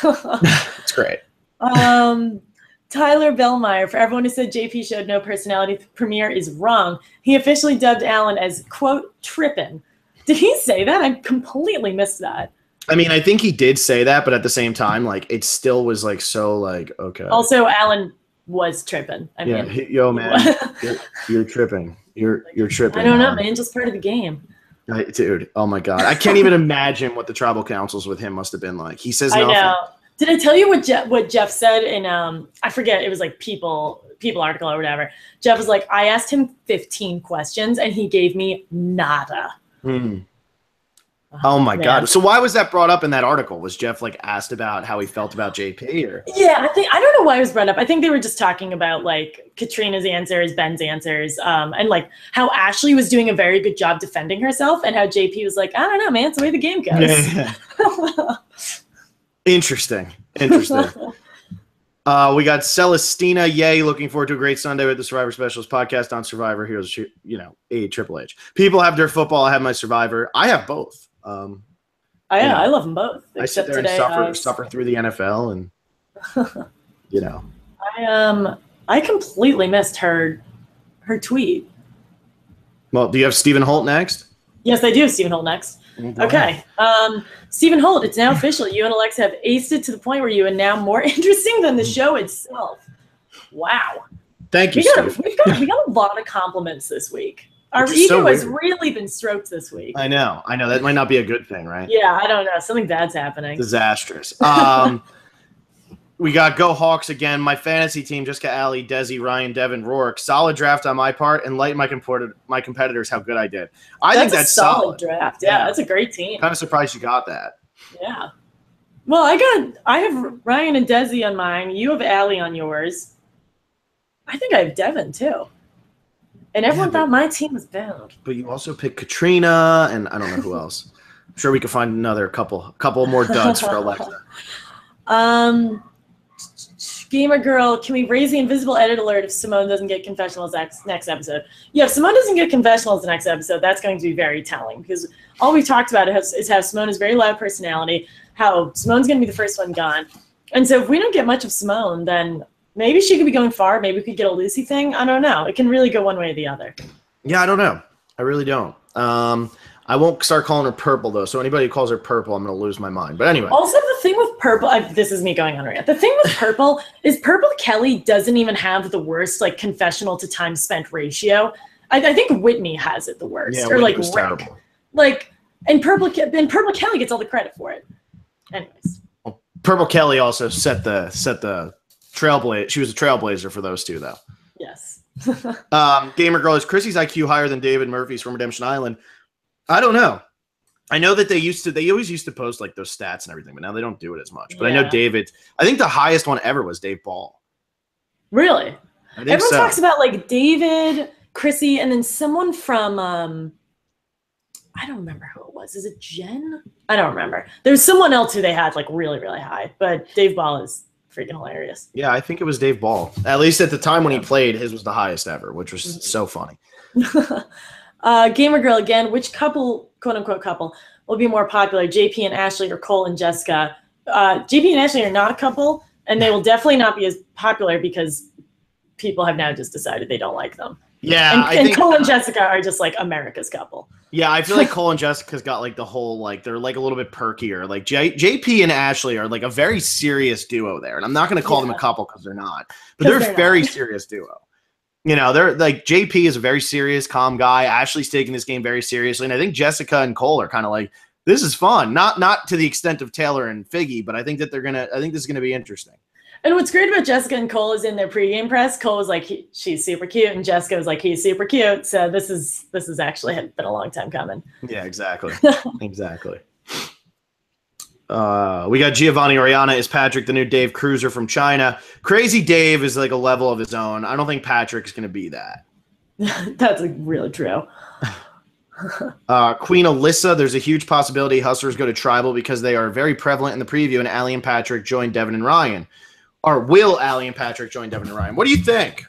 S2: It's great.
S1: Tyler Bellmeyer, for everyone who said JP showed no personality at the premiere, is wrong. He officially dubbed Alan as, quote, trippin'. Did he say that? I completely missed that.
S2: I mean, I think he did say that, but at the same time, like, it still was like so, like, okay.
S1: Also, Alan was tripping. I mean,
S2: yo, man, you're tripping. You're tripping.
S1: I don't know, man. Just part of the game.
S2: Dude, oh my God, I can't even imagine what the tribal councils with him must have been like. He says nothing.
S1: I know. Did I tell you what Jeff said in I forget, it was like People article or whatever. Jeff was like, I asked him 15 questions and he gave me nada.
S2: Oh my God. So why was that brought up in that article? Was Jeff like asked about how he felt about JP or?
S1: Yeah, I don't know why it was brought up. I think they were just talking about like Katrina's answers, Ben's answers, and like how Ashley was doing a very good job defending herself and how JP was like, I don't know, man, it's the way the game goes.
S2: Yeah. Interesting. We got Celestina. Yay. Looking forward to a great Sunday with the Survivor Specialist podcast on Survivor. Here's, Triple H. People have their football. I have my Survivor. I have both.
S1: I love them both.
S2: I sit there today, and suffer through the NFL and,
S1: I completely missed her tweet.
S2: Well, do you have Stephen Holt next?
S1: Yes, I do have Stephen Holt next. Okay. Stephen Holt, it's now official. You and Alexa have aced it to the point where you are now more interesting than the show itself. Wow.
S2: Thank you,
S1: Steve. We got a lot of compliments this week. Our ego has really been stroked this week.
S2: I know. That might not be a good thing, right?
S1: Yeah, I don't know. Something bad's happening.
S2: Disastrous. We got Go Hawks again. My fantasy team, Jessica, Allie, Desi, Ryan, Devin, Rourke. Solid draft on my part. Enlighten my competitors how good I did. I think that's
S1: a solid draft. Yeah, that's a great team.
S2: Kind of surprised you got that.
S1: Yeah. Well, I have Ryan and Desi on mine. You have Allie on yours. I think I have Devin too. And everyone thought my team was bound.
S2: But you also picked Katrina, and I don't know who else. I'm sure we could find another couple more duds for Alexa.
S1: Gamer Girl, can we raise the invisible edit alert if Simone doesn't get confessionals next episode? Yeah, if Simone doesn't get confessionals the next episode, that's going to be very telling because all we've talked about is how Simone has a very loud personality, how Simone's going to be the first one gone. And so if we don't get much of Simone, then maybe she could be going far. Maybe we could get a Lucy thing. I don't know. It can really go one way or the other.
S2: Yeah, I don't know. I really don't. I won't start calling her Purple, though. So anybody who calls her Purple, I'm going to lose my mind. But anyway.
S1: Also, the thing with Purple, this is me going on right. The thing with Purple is Purple Kelly doesn't even have the worst confessional to time spent ratio. I think Whitney has it the worst.
S2: Yeah,
S1: or
S2: Whitney was terrible.
S1: And Purple Kelly gets all the credit for it. Anyways.
S2: Well, Purple Kelly also set the trailblazer. She was a trailblazer for those two, though.
S1: Yes.
S2: Gamer Girl, is Chrissy's IQ higher than David Murphy's from Redemption Island? I don't know. I know that they always used to post those stats and everything, but now they don't do it as much. But I know David, I think the highest one ever was Dave Ball.
S1: Really? Everyone talks about David, Chrissy, and then someone from, I don't remember who it was. Is it Jen? I don't remember. There's someone else who they had really, really high, but Dave Ball is freaking hilarious.
S2: Yeah, I think it was Dave Ball. At least at the time when he played, his was the highest ever, which was so funny.
S1: Gamer Girl again, which couple, quote unquote couple, will be more popular, JP and Ashley or Cole and Jessica? JP and Ashley are not a couple, and they will definitely not be as popular because people have now just decided they don't like them.
S2: Yeah,
S1: and Cole and Jessica are just America's couple.
S2: Yeah, I feel like Cole and Jessica's got the whole they're a little bit perkier. JP and Ashley are a very serious duo there, and I'm not going to call them a couple because they're not, but they're a very serious duo. They're JP is a very serious, calm guy. Ashley's taking this game very seriously, and I think Jessica and Cole are kind of this is fun. Not to the extent of Taylor and Figgy, but I think that I think this is gonna be interesting.
S1: And what's great about Jessica and Cole is in their pregame press, Cole was she's super cute, and Jessica was he's super cute. So this is actually been a long time coming.
S2: Yeah, exactly, exactly. We got Giovanni Oriana. Is Patrick the new Dave Cruiser from China? Crazy Dave is a level of his own. I don't think Patrick's going to be that.
S1: That's really true.
S2: Queen Alyssa, there's a huge possibility Hustlers go to Tribal because they are very prevalent in the preview, and Allie and Patrick join Devin and Ryan. Or will Allie and Patrick join Devin and Ryan? What do you think?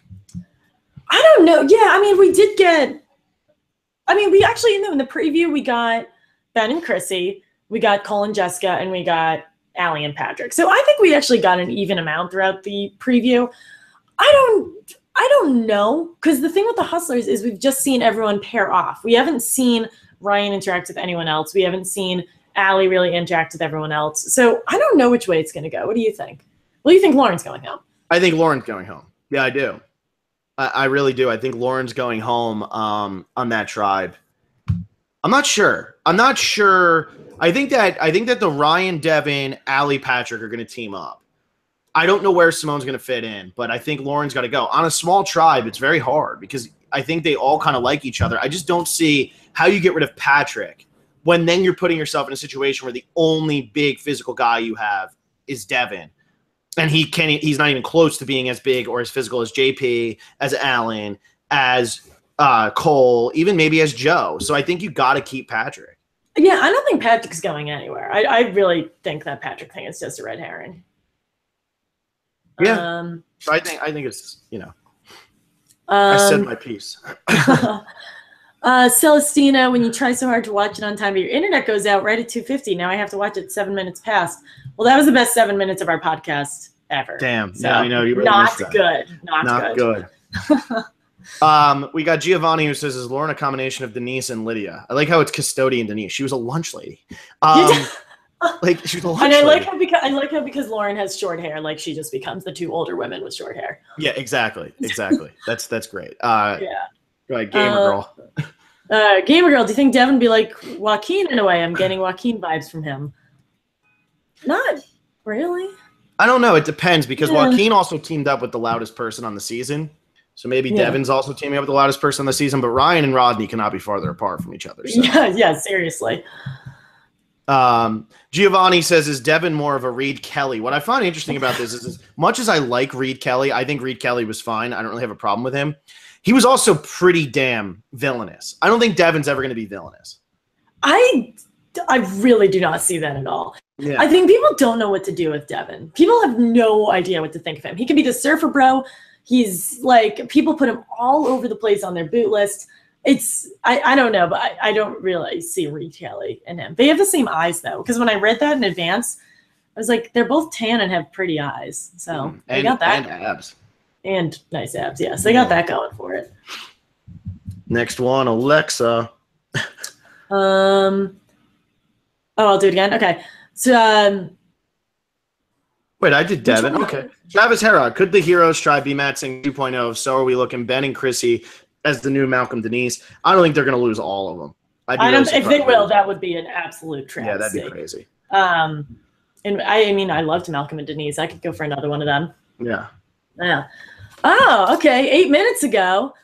S1: I don't know. Yeah, we actually, in the preview, we got Ben and Chrissy. We got Cole and Jessica, and we got Allie and Patrick. So I think we actually got an even amount throughout the preview. I don't know, because the thing with the Hustlers is we've just seen everyone pair off. We haven't seen Ryan interact with anyone else. We haven't seen Allie really interact with everyone else. So I don't know which way it's going to go. What do you think? Well, you think Lauren's going home? I think Lauren's going home.
S2: Yeah, I do. I really do. I think Lauren's going home on that tribe. I'm not sure. I think that the Ryan, Devin, Allie, Patrick are going to team up. I don't know where Simone's going to fit in, but I think Lauren's got to go. On a small tribe, it's very hard because I think they all kind of like each other. I just don't see how you get rid of Patrick when then you're putting yourself in a situation where the only big physical guy you have is Devin. And he's not even close to being as big or as physical as JP, as Allen, as Cole, even maybe as Joe. So I think you got to keep Patrick.
S1: Yeah, I don't think Patrick's going anywhere. I really think that Patrick thing is just a red herring.
S2: Yeah. So I think it's, I said my piece.
S1: Celestina, when you try so hard to watch it on time, but your internet goes out right at 2:50. Now I have to watch it 7 minutes past. Well, that was the best 7 minutes of our podcast ever.
S2: Damn.
S1: So,
S2: yeah, I know. You really
S1: not
S2: missed that.
S1: good. Not
S2: good. We got Giovanni who says, is Lauren a combination of Denise and Lydia? I like how it's custodian Denise. She was a lunch lady. Like she was a lunch
S1: and I
S2: lady.
S1: like how because Lauren has short hair, like she just becomes the two older women with short hair.
S2: Yeah, exactly. That's great.
S1: Yeah.
S2: Go ahead, Gamer Girl.
S1: Gamer Girl, do you think Devin would be like Joaquin in a way? I'm getting Joaquin vibes from him. Not really.
S2: I don't know. It depends because Joaquin also teamed up with the loudest person on the season. So maybe Devin's also teaming up with the loudest person on the season, but Ryan and Rodney cannot be farther apart from each other. So.
S1: Yeah, seriously.
S2: Giovanni says, is Devin more of a Reed Kelly? What I find interesting about this is, as much as I like Reed Kelly, I think Reed Kelly was fine. I don't really have a problem with him. He was also pretty damn villainous. I don't think Devin's ever going to be villainous.
S1: I really do not see that at all.
S2: Yeah.
S1: I think people don't know what to do with Devin. People have no idea what to think of him. He can be the surfer bro. He's like, people put him all over the place on their boot list. I don't know, but I don't really see Reed Kelly in him. They have the same eyes though, because when I read that in advance, I was like, they're both tan and have pretty eyes. So they got that.
S2: And abs.
S1: And nice abs, yes. They got that going for it.
S2: Next one, Alexa.
S1: Oh, I'll do it again. Okay. So
S2: wait, I did Devin. Okay. Travis Herod. Could the heroes try be Matt Singh 2.0? So are we looking Ben and Chrissy as the new Malcolm Denise? I don't think they're going to lose all of them.
S1: If they will, that would be an absolute travesty.
S2: Yeah, that'd be crazy.
S1: And I mean, I loved Malcolm and Denise. I could go for another one of them.
S2: Yeah.
S1: Yeah. Oh, okay. 8 minutes ago,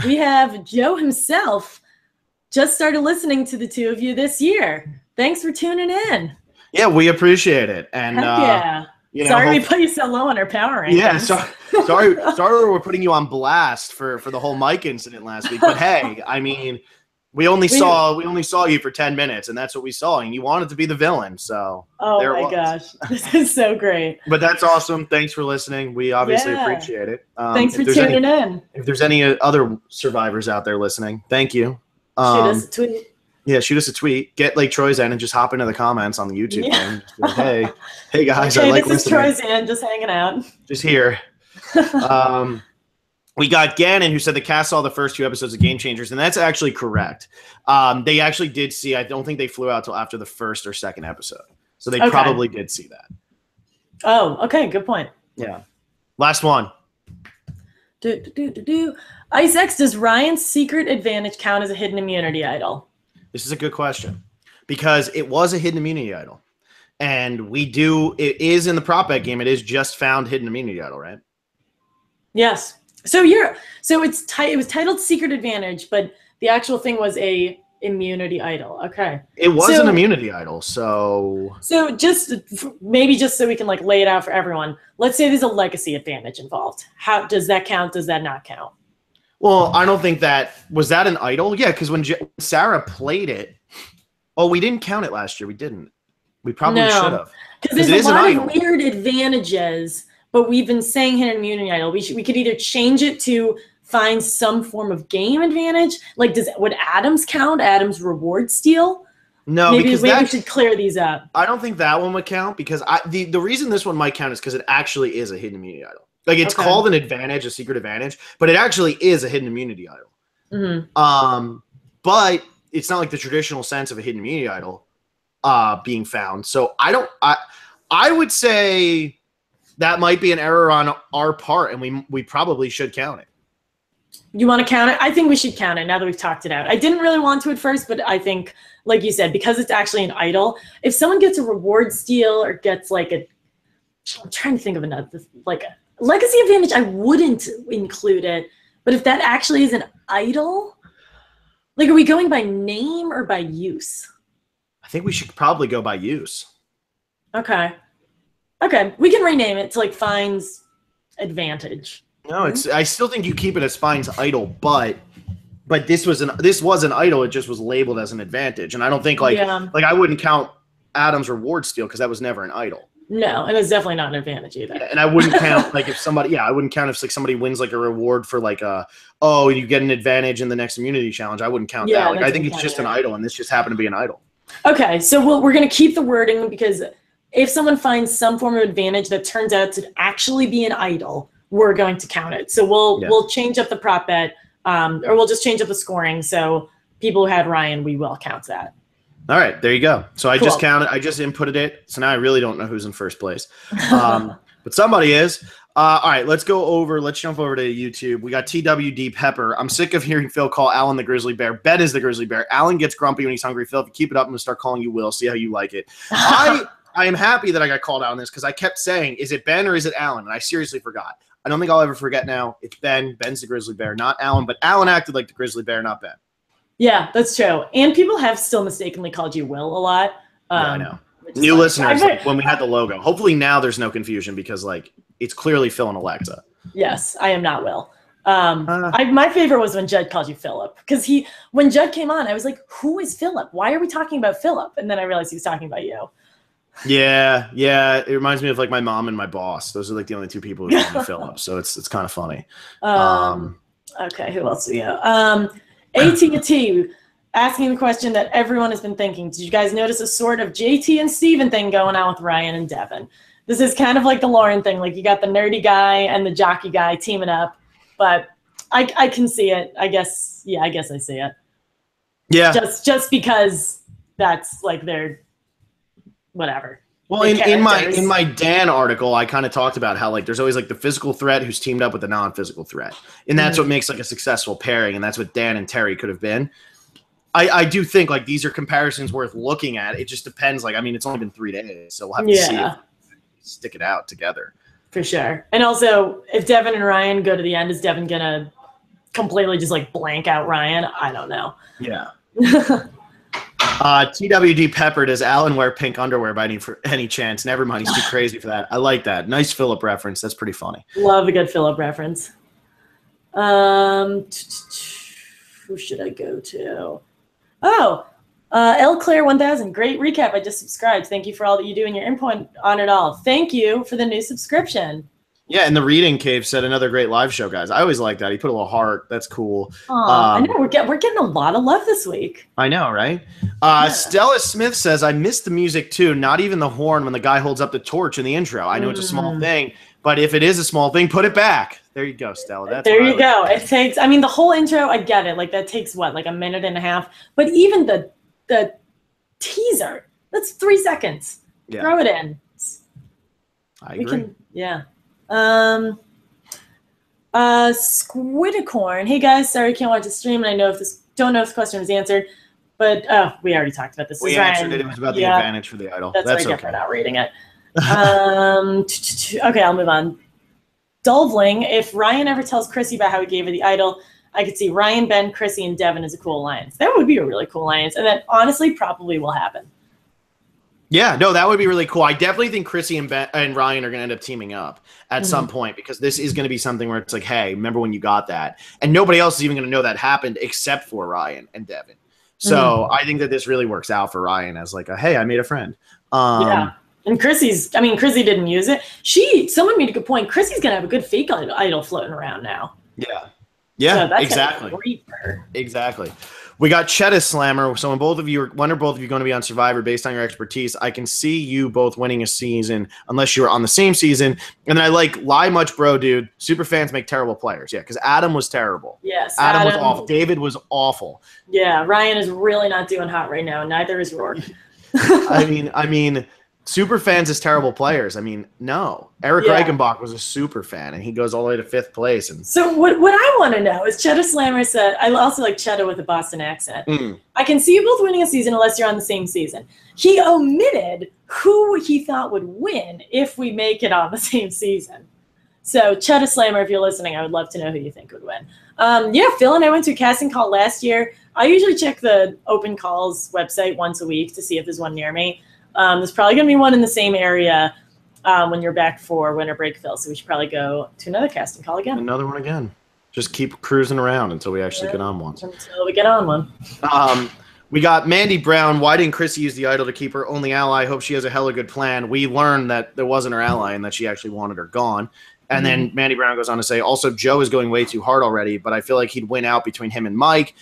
S1: we have Joe himself just started listening to the two of you this year. Thanks for tuning in.
S2: Yeah, we appreciate it. And
S1: yeah. Sorry we put you so low on our power rankings.
S2: Yeah, sorry we're putting you on blast for the whole mic incident last week. But hey, I mean, we only saw you for 10 minutes, and that's what we saw. And you wanted to be the villain, so
S1: oh my gosh, this is so great.
S2: But that's awesome. Thanks for listening. We obviously appreciate it.
S1: Thanks for tuning in.
S2: If there's any other survivors out there listening, thank you.
S1: Shoot us a tweet.
S2: Yeah, shoot us a tweet. Get like Troy Zan and just hop into the comments on the YouTube thing. Like, hey guys,
S1: okay,
S2: I like
S1: this is Troy Zan just hanging out.
S2: Just here. We got Gannon who said the cast saw the first 2 episodes of Game Changers, and that's actually correct. They actually did see. I don't think they flew out till after the first or second episode, so they probably did see that.
S1: Oh, okay, good point.
S2: Yeah. Last one.
S1: Ice X, does Ryan's secret advantage count as a hidden immunity idol?
S2: This is a good question because it was a hidden immunity idol, and it is in the prop bet game. It is just found hidden immunity idol, right?
S1: Yes. So it was titled Secret Advantage, but the actual thing was a immunity idol. Okay.
S2: It was an immunity idol. So
S1: just so we can like lay it out for everyone. Let's say there's a legacy advantage involved. How does that count? Does that not count?
S2: Well, I don't think was that an idol? Yeah, because when Sarah played it, we didn't count it last year. We didn't. We probably should have.
S1: Because there's a lot of weird advantages, but we've been saying hidden immunity idol. We could either change it to find some form of game advantage. Like, would Adams count? Adams reward steal?
S2: No,
S1: maybe we should clear these up.
S2: I don't think that one would count because the reason this one might count is because it actually is a hidden immunity idol. Like it's called an advantage, a secret advantage, but it actually is a hidden immunity idol.
S1: Mm-hmm.
S2: But it's not like the traditional sense of a hidden immunity idol being found. So I would say that might be an error on our part, and we probably should count it.
S1: You want to count it? I think we should count it now that we've talked it out. I didn't really want to at first, but I think, like you said, because it's actually an idol, if someone gets a reward steal or gets like I'm trying to think of another, like a legacy advantage, I wouldn't include it. But if that actually is an idol, like, are we going by name or by use?
S2: I think we should probably go by use.
S1: Okay. We can rename it to like Fine's Advantage.
S2: No, I still think you keep it as Fine's idol, but this was an idol. It just was labeled as an advantage, and I don't think I wouldn't count Adam's reward steal because that was never an idol.
S1: No, and it's definitely not an advantage either.
S2: Yeah, and I wouldn't count like if somebody, I wouldn't count if like somebody wins like a reward for like oh, you get an advantage in the next immunity challenge. I wouldn't count that. Like I think it's just an idol, and this just happened to be an idol.
S1: Okay, so we're going to keep the wording because if someone finds some form of advantage that turns out to actually be an idol, we're going to count it. So we'll change up the prop bet, or we'll just change up the scoring. So people who had Ryan, we will count that.
S2: All right, there you go. So I just counted. I just inputted it. So now I really don't know who's in first place, but somebody is. All right, let's jump over to YouTube. We got TWD Pepper. I'm sick of hearing Phil call Alan the Grizzly Bear. Ben is the Grizzly Bear. Alan gets grumpy when he's hungry. Phil, if you keep it up, I'm going to start calling you Will. See how you like it. I am happy that I got called out on this because I kept saying, is it Ben or is it Alan? And I seriously forgot. I don't think I'll ever forget now. It's Ben. Ben's the Grizzly Bear, not Alan. But Alan acted like the Grizzly Bear, not Ben.
S1: Yeah, that's true. And people have still mistakenly called you Will a lot.
S2: Yeah, I know. New listeners, like, when we had the logo. Hopefully now there's no confusion because like it's clearly Phil and Alexa.
S1: Yes, I am not Will. My favorite was when Judd called you Philip because when Judd came on, I was like, who is Philip? Why are we talking about Philip? And then I realized he was talking about you.
S2: Yeah. It reminds me of like my mom and my boss. Those are like the only two people who call me Philip. So it's kind of funny.
S1: Okay, who else do we have? AT&T asking the question that everyone has been thinking. Did you guys notice a sort of JT and Steven thing going on with Ryan and Devin? This is kind of like the Lauren thing. Like you got the nerdy guy and the jockey guy teaming up. But I can see it. I guess I see it.
S2: Yeah.
S1: Just because that's like their whatever.
S2: Well, in my Dan article, I kind of talked about how like there's always like the physical threat who's teamed up with the non-physical threat, and that's what makes like a successful pairing, and that's what Dan and Terry could have been. I do think like these are comparisons worth looking at. It just depends. Like I mean, it's only been 3 days, so we'll have to see if stick it out together
S1: for sure. And also, if Devin and Ryan go to the end, is Devin gonna completely just like blank out Ryan? I don't know.
S2: Yeah. TWD Pepper, does Alan wear pink underwear by any chance? Never mind, he's too crazy for that. I like that. Nice Philip reference. That's pretty funny.
S1: Love a good Philip reference. Who should I go to? Oh, L Claire 1000. Great recap. I just subscribed. Thank you for all that you do and your input on it all. Thank you for the new subscription.
S2: Yeah, and the Reading Cave said another great live show, guys. I always like that. He put a little heart. That's cool.
S1: I know we're getting a lot of love this week.
S2: I know, right? Stella Smith says, I missed the music too. Not even the horn when the guy holds up the torch in the intro. I know it's a small thing, but if it is a small thing, put it back. There you go, Stella.
S1: There you go. It takes, I mean, the whole intro, I get it. Like that takes what, like a minute and a half? But even the teaser, that's 3 seconds. Yeah. Throw it in.
S2: I agree.
S1: Squidicorn. Hey guys, sorry I can't watch the stream, and I don't know if this question was answered, but we already talked about this.
S2: We answered it. It was about the advantage for the idol.
S1: That's what I get for not reading it. Okay, I'll move on. Dulvling. If Ryan ever tells Chrissy about how he gave her the idol, I could see Ryan, Ben, Chrissy, and Devin as a cool alliance. That would be a really cool alliance, and that honestly probably will happen.
S2: Yeah, no, that would be really cool. I definitely think Chrissy and Ryan are going to end up teaming up at some point because this is going to be something where it's like, hey, remember when you got that? And nobody else is even going to know that happened except for Ryan and Devin. So I think that this really works out for Ryan as like, hey, I made a friend.
S1: Yeah. And Chrissy didn't use it. Someone made a good point. Chrissy's going to have a good fake idol floating around now.
S2: Yeah. Yeah,
S1: so that's
S2: exactly.
S1: Great for her.
S2: Exactly. We got Cheddar Slammer. So when are both of you going to be on Survivor based on your expertise? I can see you both winning a season unless you were on the same season. And then I like lie much, bro, dude. Super fans make terrible players. Yeah, because Adam was terrible.
S1: Yes,
S2: Adam was awful. David was awful.
S1: Yeah, Ryan is really not doing hot right now. Neither is Rourke.
S2: I mean, super fans as terrible players. I mean, no. Eric Reichenbach was a super fan, and he goes all the way to 5th place. And
S1: so what I want to know is Cheddar Slammer said, I also like Cheddar with a Boston accent. I can see you both winning a season unless you're on the same season. He omitted who he thought would win if we make it on the same season. So Cheddar Slammer, if you're listening, I would love to know who you think would win. Phil and I went to a casting call last year. I usually check the open calls website once a week to see if there's one near me. There's probably going to be one in the same area when you're back for winter break, Phil. So we should probably go to another casting call again.
S2: Another one again. Just keep cruising around until we actually get on one.
S1: Until we get on one.
S2: We got Mandy Brown. Why didn't Chrissy use the idol to keep her only ally? Hope she has a hella good plan. We learned that there wasn't her ally and that she actually wanted her gone. And then Mandy Brown goes on to say, also, Joe is going way too hard already, but I feel like he'd win out between him and Mike.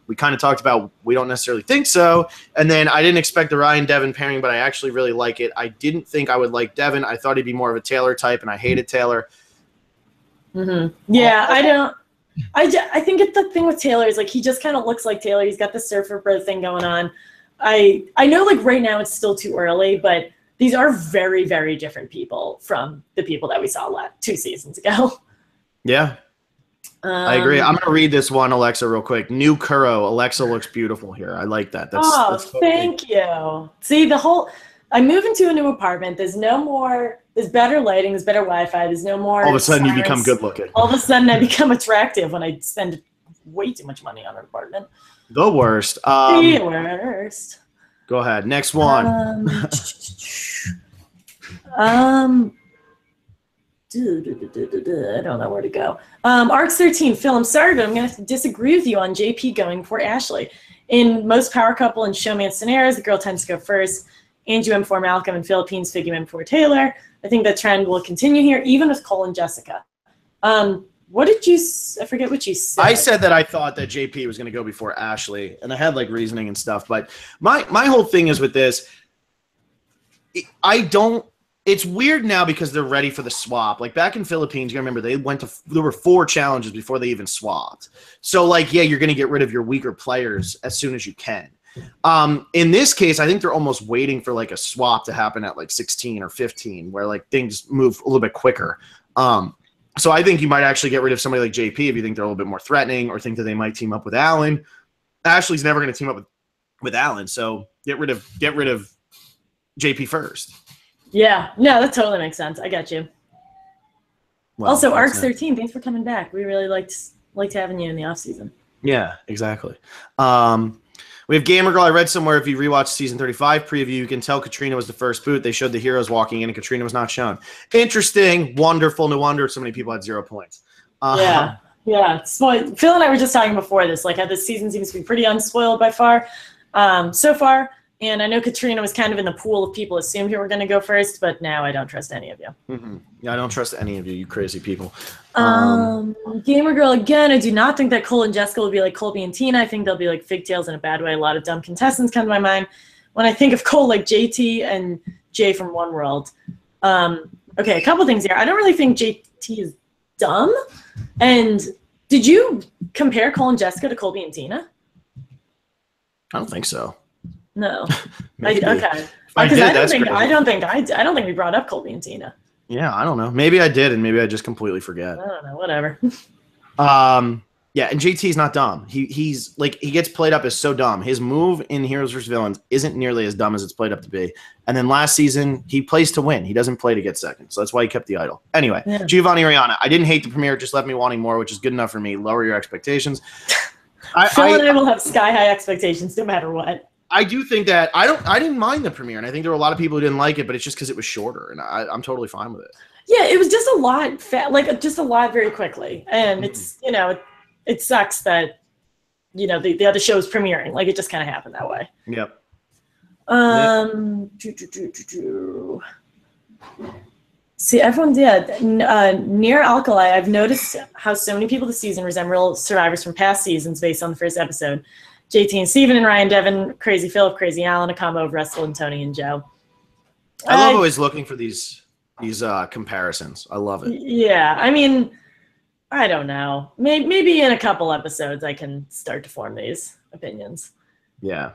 S2: We kind of talked about we don't necessarily think so. And then I didn't expect the Ryan-Devin pairing, but I actually really like it. I didn't think I would like Devin. I thought he'd be more of a Taylor type, and I hated Taylor.
S1: Yeah, I don't. I think it's the thing with Taylor is like he just kind of looks like Taylor. He's got the surfer bro thing going on. I know like right now it's still too early, but these are very, very different people from the people that we saw 2 seasons ago.
S2: Yeah, I agree. I'm gonna read this one, Alexa, real quick. New Kuro. Alexa looks beautiful here. I like that. That's
S1: thank you. See, I move into a new apartment. There's better lighting, there's better Wi-Fi, there's no more.
S2: All of a sudden you become good looking.
S1: All of a sudden I become attractive when I spend way too much money on an apartment.
S2: The worst.
S1: The worst.
S2: Go ahead. Next one.
S1: I don't know where to go. Arcs 13, Phil, I'm sorry, but I'm going to have to disagree with you on JP going for Ashley. In most power couple and showman scenarios, the girl tends to go first. Angie went for Malcolm, and Philippines Figgy went for Taylor. I think that trend will continue here, even with Cole and Jessica. What did you – I forget what you said.
S2: I said that I thought that JP was going to go before Ashley, and I had, like, reasoning and stuff. But my whole thing is with this, I don't – it's weird now because they're ready for the swap. Like, back in Philippines, you remember, there were 4 challenges before they even swapped. So, like, yeah, you're going to get rid of your weaker players as soon as you can. In this case, I think they're almost waiting for, like, a swap to happen at, like, 16 or 15 where, like, things move a little bit quicker. So I think you might actually get rid of somebody like JP if you think they're a little bit more threatening or think that they might team up with Alan. Ashley's never going to team up with Alan, so get rid of JP first.
S1: Yeah, no, that totally makes sense. I got you.
S2: Well,
S1: also, Arcs 13, thanks for coming back. We really liked having you in the off season.
S2: Yeah, exactly. We have Gamer Girl. I read somewhere if you rewatch season 35 preview, you can tell Katrina was the first boot. They showed the heroes walking in, and Katrina was not shown. Interesting, wonderful. No wonder so many people had 0 points.
S1: Yeah. Phil and I were just talking before this, like how this season seems to be pretty unspoiled by far, so far. And I know Katrina was kind of in the pool of people assumed who were going to go first, but now I don't trust any of you.
S2: Yeah, I don't trust any of you, you crazy people.
S1: Gamer Girl, again, I do not think that Cole and Jessica will be like Colby and Tina. I think they'll be like Figtails in a bad way. A lot of dumb contestants come to my mind. When I think of Cole, like JT and Jay from One World. Okay, a couple things here. I don't really think JT is dumb. And did you compare Cole and Jessica to Colby and Tina?
S2: I don't think so.
S1: No.
S2: Okay.
S1: Because I don't think we brought up Colby and Tina.
S2: Yeah, I don't know. Maybe I did, and maybe I just completely forget.
S1: I don't know. Whatever.
S2: Yeah, and JT's not dumb. He's like he gets played up as so dumb. His move in Heroes vs. Villains isn't nearly as dumb as it's played up to be. And then last season, he plays to win. He doesn't play to get second. So that's why he kept the idol. Anyway, yeah. Giovanni Ariana. I didn't hate the premiere. It just left me wanting more, which is good enough for me. Lower your expectations.
S1: Phil and I will have sky-high expectations no matter what.
S2: I do think that I didn't mind the premiere, and I think there were a lot of people who didn't like it, but it's just because it was shorter, and I'm totally fine with it.
S1: Yeah, it was just a lot, just a lot very quickly, and it's it sucks that the other show is premiering, like it just kind of happened that way.
S2: Yep.
S1: See, everyone did. Near Alkali, I've noticed how so many people this season resemble survivors from past seasons based on the first episode. JT and Steven and Ryan Devin, Crazy Philip, Crazy Alan, a combo of Russell and Tony and Joe.
S2: I love always looking for these comparisons. I love it.
S1: Yeah, I mean, I don't know. Maybe in a couple episodes I can start to form these opinions.
S2: Yeah.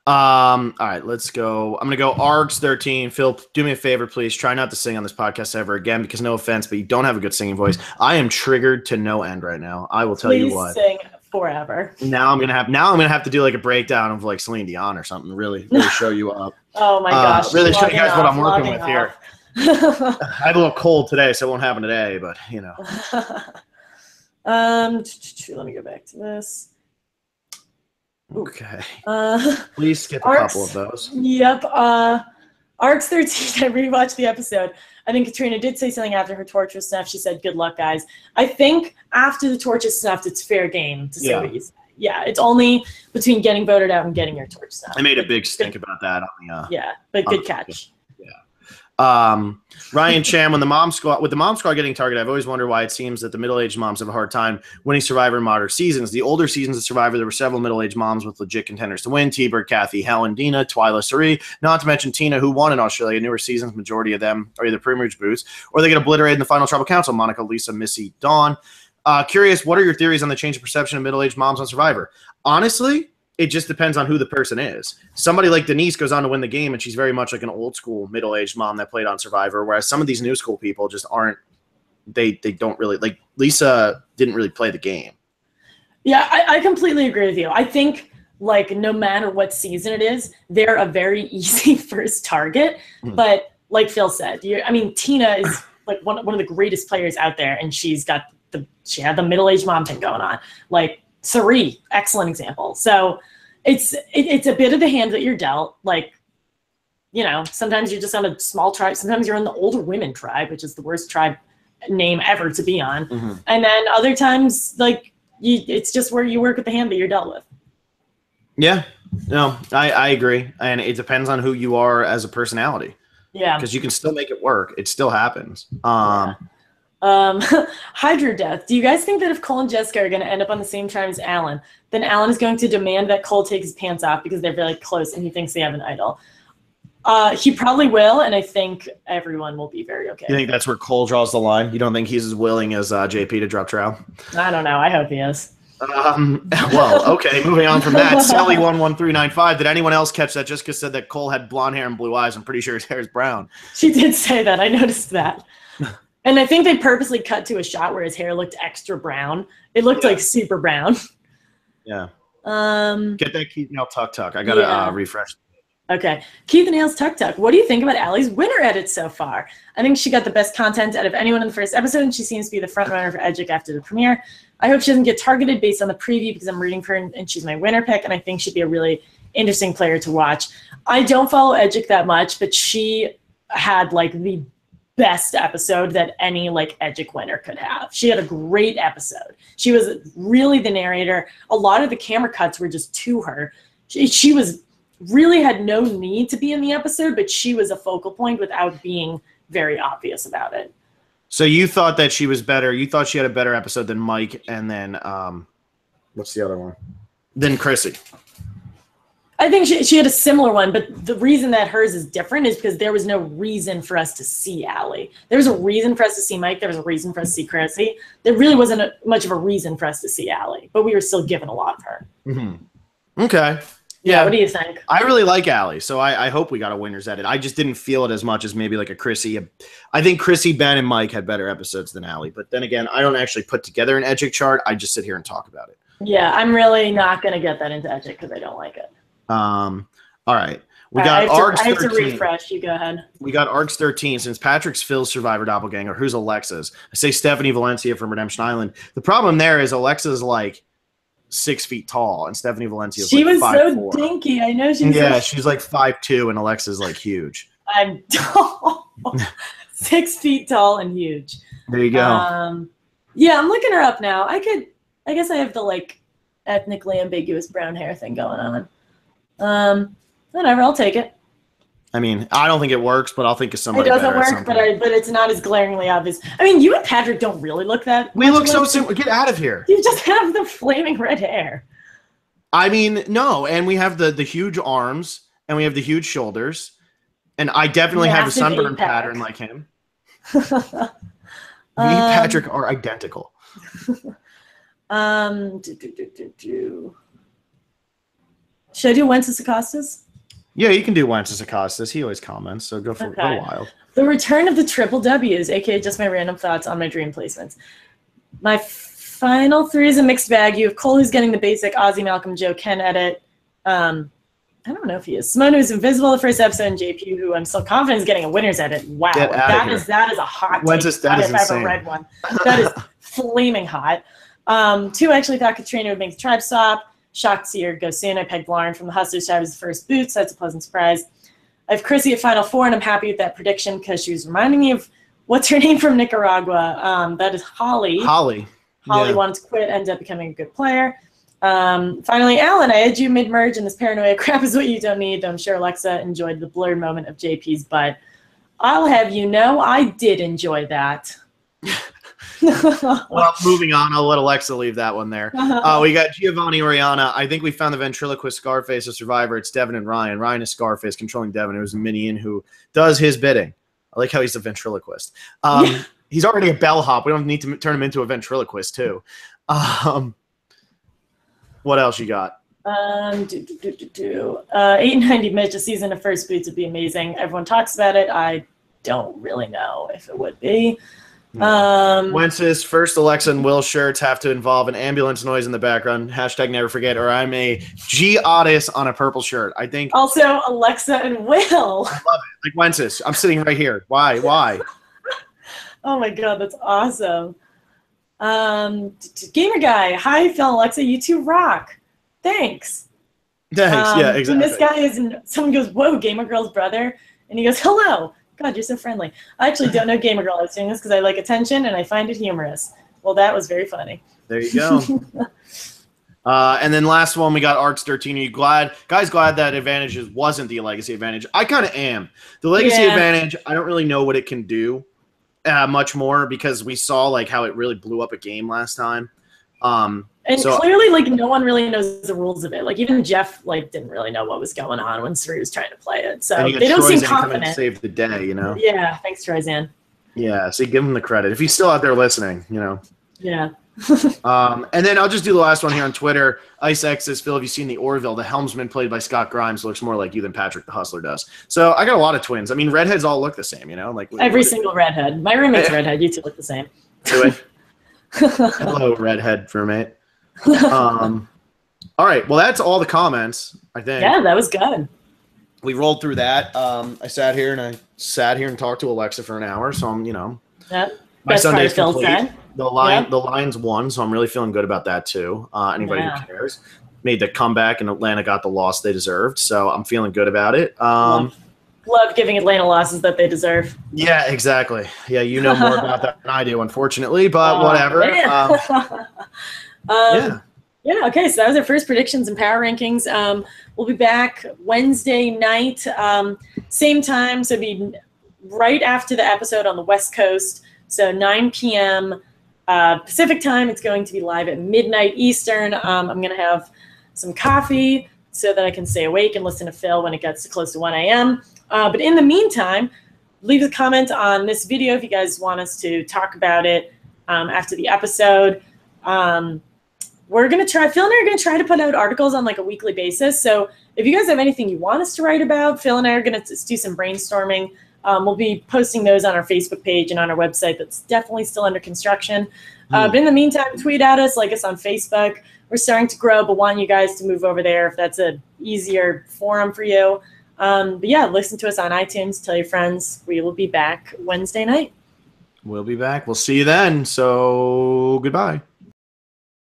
S2: All right, let's go. I'm going to go Args 13. Phil, do me a favor, please. Try not to sing on this podcast ever again because no offense, but you don't have a good singing voice. I am triggered to no end right now. I will tell you what.
S1: Please sing forever.
S2: Now I'm gonna have to do like a breakdown of like Celine Dion or something. Really show you up.
S1: Oh my gosh!
S2: Really show you guys what I'm working with here. I have a little cold today, so it won't happen today. But
S1: let me go back to this.
S2: Okay. Please skip a couple of those.
S1: Yep. Arcs 13. I rewatched the episode. I think Katrina did say something after her torch was snuffed. She said, "Good luck, guys." I think after the torch is snuffed, it's fair game to say what you say. yeah, it's only between getting voted out and getting your torch snubbed.
S2: I made a big stink about that on the
S1: yeah, but good catch.
S2: Ryan Chan, with the mom squad getting targeted, I've always wondered why it seems that the middle-aged moms have a hard time winning Survivor in modern seasons. The older seasons of Survivor, there were several middle-aged moms with legit contenders to win: T-Bird, Kathy, Helen, Dina, Twyla, Sari, not to mention Tina, who won in Australia. Newer seasons, majority of them are either Primrose boots or they get obliterated in the final Tribal Council. Monica, Lisa, Missy, Dawn. Curious, what are your theories on the change of perception of middle-aged moms on Survivor? Honestly, it just depends on who the person is. Somebody like Denise goes on to win the game, and she's very much like an old school middle-aged mom that played on Survivor, whereas some of these new school people just aren't. They don't really like. Lisa didn't really play the game.
S1: Yeah, I completely agree with you. I think like no matter what season it is, they're a very easy first target. But like Phil said, I mean, Tina is like one of the greatest players out there, and she had the middle-aged mom thing going on. Like Sari, excellent example. So it's a bit of the hand that you're dealt. Like, you know, sometimes you're just on a small tribe. Sometimes you're on the older women tribe, which is the worst tribe name ever to be on. And then other times, like, it's just where you work with the hand that you're dealt with. Yeah.
S2: No, I agree. And it depends on who you are as a personality.
S1: Yeah.
S2: Because you can still make it work. It still happens.
S1: Hydro Death. Do you guys think that if Cole and Jessica are going to end up on the same tribe as Alan, then Alan is going to demand that Cole take his pants off because they're very close and he thinks they have an idol? He probably will, and I think everyone will be very okay.
S2: You think that's where Cole draws the line? You don't think he's as willing as JP to drop trow?
S1: I don't know. I hope he is.
S2: Well, okay, moving on from that. Sally11395. Did anyone else catch that? Jessica said that Cole had blonde hair and blue eyes. I'm pretty sure his hair is brown.
S1: She did say that. I noticed that. And I think they purposely cut to a shot where his hair looked extra brown. It looked like super brown.
S2: Yeah. Get that Keith Nail tuck. I gotta refresh.
S1: Okay. Keith Nail's tuck. What do you think about Allie's winner edit so far? I think she got the best content out of anyone in the first episode, and she seems to be the front runner for Edgic after the premiere. I hope she doesn't get targeted based on the preview because I'm rooting for her and she's my winner pick, and I think she'd be a really interesting player to watch. I don't follow Edgic that much, but she had like the best episode that any like Edgic winner could have. She had a great episode. She was really the narrator. A lot of the camera cuts were just to her. She was really had no need to be in the episode, but she was a focal point without being very obvious about it.
S2: So you thought that she was better. You thought she had a better episode than Mike and then what's the other one? Then Chrissy.
S1: I think she had a similar one, but the reason that hers is different is because there was no reason for us to see Allie. There was a reason for us to see Mike. There was a reason for us to see Chrissy. There really wasn't much of a reason for us to see Allie, but we were still given a lot of her.
S2: Okay.
S1: Yeah, what do you think?
S2: I really like Allie, so I hope we got a winner's edit. I just didn't feel it as much as maybe like a Chrissy. I think Chrissy, Ben, and Mike had better episodes than Allie, but then again, I don't actually put together an Edgic chart. I just sit here and talk about it.
S1: Yeah, I'm really not going to get that into Edgic because I don't like it.
S2: All right. We got ARGS 13.
S1: I have to refresh. You go ahead.
S2: We got ARGS 13. Since Patrick's Phil's Survivor doppelganger, who's Alexa's? I say Stephanie Valencia from Redemption Island. The problem there is Alexa's like 6 feet tall, and Stephanie Valencia is
S1: she
S2: like
S1: was
S2: 5'4".
S1: So dinky. I know she's
S2: she's like 5'2", and Alexa's like huge.
S1: I'm tall. 6 feet tall and huge.
S2: There you go.
S1: Yeah, I'm looking her up now. I guess I have the like ethnically ambiguous brown hair thing going on. Whatever, I'll take it.
S2: I mean, I don't think it works, but I'll think of somebody.
S1: It doesn't
S2: better
S1: work, but it's not as glaringly obvious. I mean, you and Patrick don't really look that.
S2: We look so similar. Get out of here.
S1: You just have the flaming red hair.
S2: I mean, no, and we have the huge arms, and we have the huge shoulders, and I definitely have a sunburn pattern like him. Me and Patrick are identical.
S1: Should I do Wences Acostas?
S2: Yeah, you can do Wences Acostas. He always comments, so go for go wild.
S1: The return of the triple W's, aka just my random thoughts on my dream placements. My final three is a mixed bag. You have Cole, who's getting the basic Ozzy, Malcolm, Joe, Ken edit. I don't know if he is. Simone, who's invisible the first episode, and JP, who I'm still confident is getting a winner's edit. Wow, that is a hot take.
S2: If I've
S1: ever read one. That is flaming hot. Two, I actually thought Katrina would make the tribe stop. Shocked to see her go soon. I pegged Lauren from the Hustlers tribe as the first boot, so that's a pleasant surprise. I have Chrissy at Final Four, and I'm happy with that prediction because she was reminding me of what's her name from Nicaragua. That is Holly.
S2: Holly
S1: Wanted to quit, ended up becoming a good player. Finally, Alan, I had you mid-merge, and this paranoia crap is what you don't need. I'm sure Alexa enjoyed the blurred moment of JP's butt. I'll have you know, I did enjoy that.
S2: Well, moving on. I'll let Alexa leave that one there. We got Giovanni Oriana. I think we found the ventriloquist Scarface of Survivor. It's Devin and Ryan. Ryan is Scarface controlling Devin, who's a minion who does his bidding. I like how he's a ventriloquist. He's already a bellhop. We don't need to turn him into a ventriloquist, too. What else you got?
S1: 890 Mitch, a season of First Boots would be amazing. Everyone talks about it. I don't really know if it would be.
S2: Wences, first Alexa and Will shirts have to involve an ambulance noise in the background. Hashtag never forget, or I'm a G Otis on a purple shirt. I think
S1: also Alexa and Will.
S2: I love it. Like Wences, I'm sitting right here. Why?
S1: Oh my god, that's awesome. Gamer guy, hi Phil and Alexa, you two rock. Thanks.
S2: Yeah, exactly.
S1: And this guy is, someone goes, whoa, Gamer Girl's brother, and he goes, hello. God, you're so friendly. I actually don't know Gamer Girl. I was doing this because I like attention and I find it humorous. Well, that was very funny.
S2: There you go. And then last one, we got Arcs13. Are you glad that Advantages wasn't the Legacy Advantage? I kind of am. The Legacy Advantage, I don't really know what it can do much more because we saw like how it really blew up a game last time.
S1: And so, clearly, like, no one really knows the rules of it. Like, even Jeff, like, didn't really know what was going on when Suri was trying to play it. So they don't seem confident.
S2: Save the day, you know?
S1: Yeah, thanks, Troyzan.
S2: Yeah, so give him the credit. If he's still out there listening, you know.
S1: Yeah.
S2: And then I'll just do the last one here on Twitter. IceX says, Phil, have you seen the Orville? The helmsman played by Scott Grimes looks more like you than Patrick the Hustler does. So I got a lot of twins. I mean, redheads all look the same, you know? Like
S1: every single redhead. My roommate's redhead. You two look the same.
S2: Do it. Hello, redhead roommate. All right. Well, that's all the comments, I think.
S1: Yeah, that was good.
S2: We rolled through that. I sat here and talked to Alexa for an hour. So I'm, you know, my Sunday's complete. The Lions won, so I'm really feeling good about that too. Anybody who cares made the comeback, and Atlanta got the loss they deserved. So I'm feeling good about it.
S1: Love giving Atlanta losses that they deserve.
S2: Yeah, exactly. Yeah, you know more about that than I do, unfortunately, but whatever.
S1: Yeah, okay, so that was our first predictions and power rankings. We'll be back Wednesday night, same time, so it'll be right after the episode on the West Coast, so 9 p.m. Pacific time. It's going to be live at midnight Eastern. I'm going to have some coffee so that I can stay awake and listen to Phil when it gets close to 1 a.m. But in the meantime, leave a comment on this video if you guys want us to talk about it after the episode. We're going to try, Phil and I are going to try to put out articles on like a weekly basis. So if you guys have anything you want us to write about, Phil and I are going to do some brainstorming. We'll be posting those on our Facebook page and on our website that's definitely still under construction. But in the meantime, tweet at us, like us on Facebook. We're starting to grow, but want you guys to move over there if that's a easier forum for you. But yeah, listen to us on iTunes. Tell your friends. We will be back Wednesday night.
S2: We'll be back. We'll see you then. So goodbye.